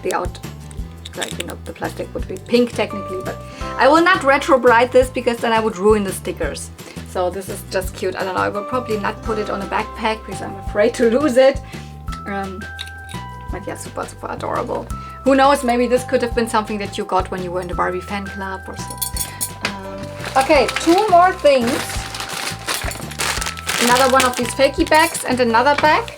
Like, you know, the plastic would be pink technically, but I will not retro bright this, because then I would ruin the stickers. So this is just cute. I don't know, I will probably not put it on a backpack because I'm afraid to lose it. But yeah, super adorable. Who knows, maybe this could have been something that you got when you were in the Barbie fan club or so. Okay, two more things. Another one of these fakie bags and another bag.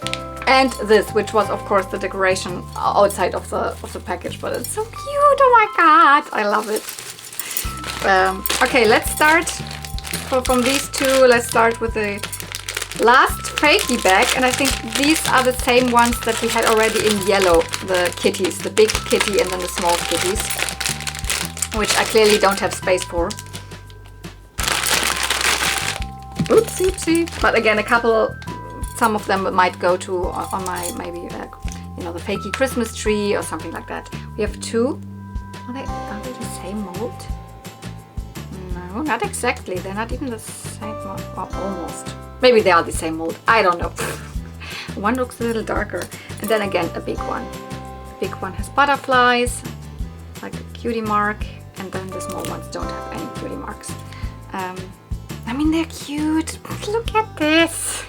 And this, which was of course the decoration outside of the package, but it's so cute. Oh my god, I love it. Okay, let's start from these two. Let's start with the last fakie bag, and I think these are the same ones that we had already in yellow. The kitties, the big kitty and then the small kitties, which I clearly don't have space for. Oopsie, oopsie. But again, some of them might go to on my maybe you know, the fakie Christmas tree or something like that. We have two. Are they the same mold? No, not exactly. They're not even the same mold. Well, almost. Maybe they are the same mold. I don't know. One looks a little darker. And then again, a big one. The big one has butterflies, like a cutie mark, and then the small ones don't have any cutie marks. I mean, they're cute. Look at this.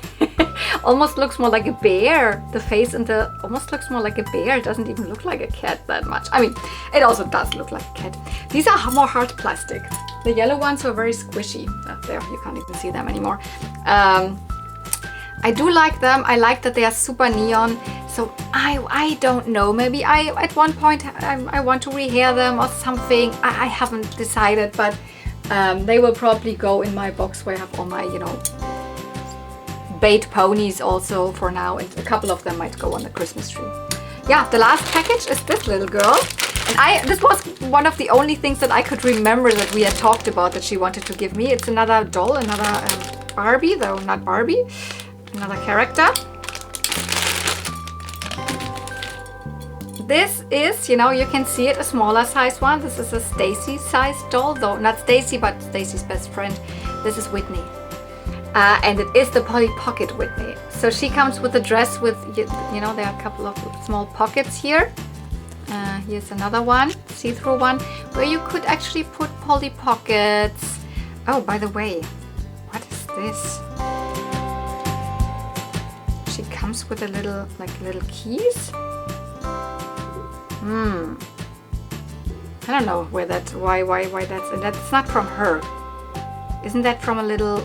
Almost looks more like a bear. The face and the almost looks more like a bear. It doesn't even look like a cat that much. I mean, it also does look like a cat. These are more hard plastic. The yellow ones are very squishy. There, you can't even see them anymore. I do like them. I like that they are super neon. So I don't know. Maybe at one point I want to rehair them or something. I haven't decided, but they will probably go in my box where I have all my, you know, bait ponies also for now, and a couple of them might go on the Christmas tree. Yeah, the last package is this little girl. And this was one of the only things that I could remember that we had talked about that she wanted to give me. It's another doll, another Barbie, though not Barbie, another character. This is, you know, you can see it, a smaller size one. This is a Stacy sized doll, though not Stacy, but Stacy's best friend. This is Whitney. And it is the Polly Pocket Whitney. So she comes with a dress with, you know, there are a couple of small pockets here. Here's another one, see-through one, where you could actually put Polly Pockets. Oh, by the way, what is this? She comes with a little, little keys. I don't know why that's, and that's not from her. Isn't that from a little,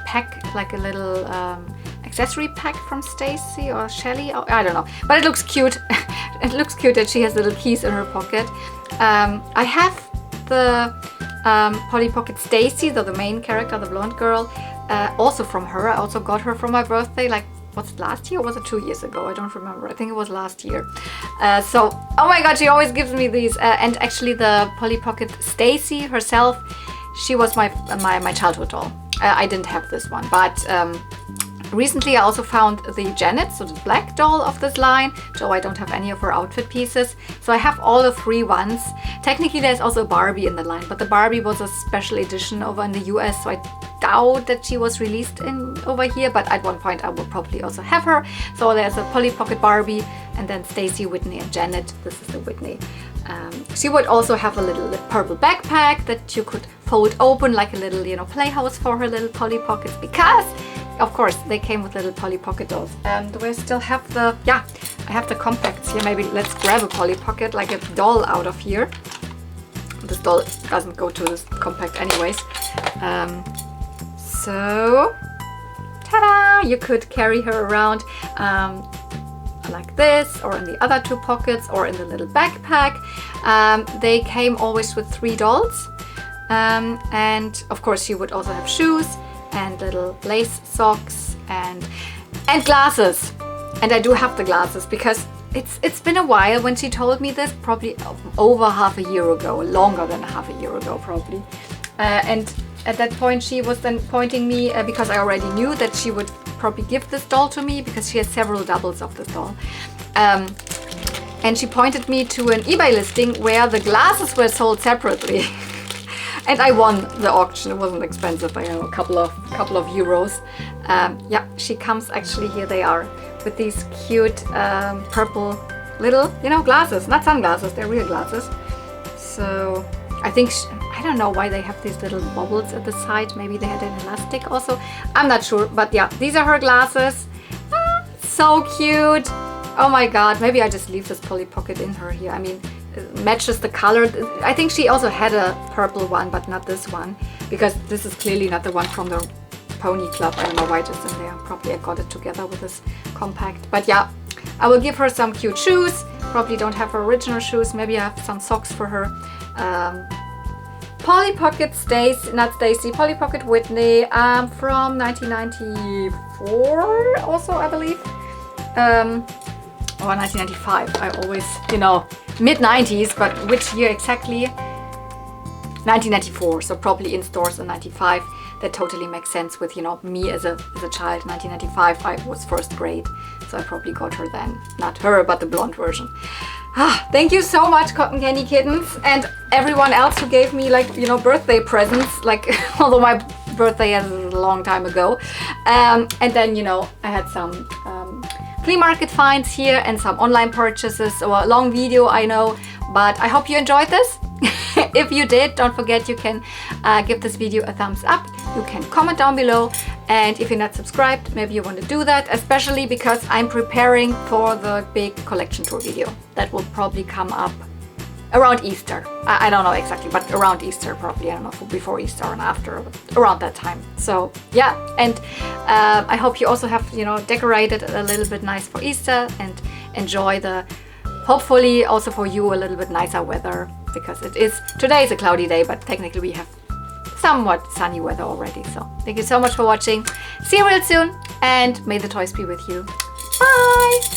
pack, like a little accessory pack from Stacy or Shelly? Oh, I don't know, but it looks cute. It looks cute that she has little keys in her pocket. I have the Polly Pocket Stacy, the main character, the blonde girl, also from her. I also got her for my birthday, was it last year or was it 2 years ago? I don't remember. I think it was last year. So, oh my god, she always gives me these. And actually the Polly Pocket Stacy herself, she was my childhood doll. I didn't have this one, but recently I also found the Janet, so the black doll of this line, so I don't have any of her outfit pieces. So I have all the 3 ones. Technically there's also a Barbie in the line, but the Barbie was a special edition over in the US, so I doubt that she was released over here, but at one point I will probably also have her. So there's a Polly Pocket Barbie, and then Stacy, Whitney, and Janet. This is the Whitney. She would also have a little purple backpack that you could fold open like a little, you know, playhouse for her little Polly Pockets, because of course they came with little Polly Pocket dolls. Do I still have the, yeah, I have the compacts here. Maybe let's grab a Polly Pocket, like a doll out of here. This doll doesn't go to this compact anyways. So, ta-da! You could carry her around like this, or in the other 2 pockets, or in the little backpack. They came always with 3 dolls. And of course she would also have shoes and little lace socks and glasses. And I do have the glasses because it's been a while when she told me this, probably over half a year ago, longer than half a year ago probably. And at that point she was then pointing me, because I already knew that she would probably give this doll to me because she has several doubles of this doll. And she pointed me to an eBay listing where the glasses were sold separately. And I won the auction. It wasn't expensive, I know, a couple of euros. Yeah, she comes, actually, here they are, with these cute purple little, you know, glasses. Not sunglasses, they're real glasses. So I think, I don't know why they have these little bubbles at the side. Maybe they had an elastic also. I'm not sure, but yeah, these are her glasses. So cute. Oh my god, maybe I just leave this Polly Pocket in her here. I mean, matches the color. I think she also had a purple one, but not this one, because this is clearly not the one from the Pony Club. I don't know why it is in there. Probably I got it together with this compact. But yeah, I will give her some cute shoes. Probably don't have her original shoes. Maybe I have some socks for her. Polly Pocket Stacy, not Stacy, Polly Pocket Whitney, from 1994 also, I believe. Or 1995. I always, you know, mid-90s, but which year exactly? 1994, so probably in stores in 95. That totally makes sense with, you know, me as a child. 1995, I was first grade, so I probably got her then. Not her, but the blonde version. Thank you so much, Cotton Candy Kittens, and everyone else who gave me, like, you know, birthday presents, like, although my birthday is a long time ago. And then, you know, I had some flea market finds here and some online purchases, or a long video, I know, but I hope you enjoyed this. if you did, don't forget you can give this video a thumbs up. You can comment down below, and if you're not subscribed, maybe you want to do that, especially because I'm preparing for the big collection tour video that will probably come up around Easter. I don't know exactly, but around Easter probably. I don't know, before Easter and after, around that time. So yeah, and I hope you also have, you know, decorated a little bit nice for Easter and enjoy the, hopefully also for you, a little bit nicer weather, because today is a cloudy day, but technically we have somewhat sunny weather already. So thank you so much for watching. See you real soon, and may the toys be with you. Bye!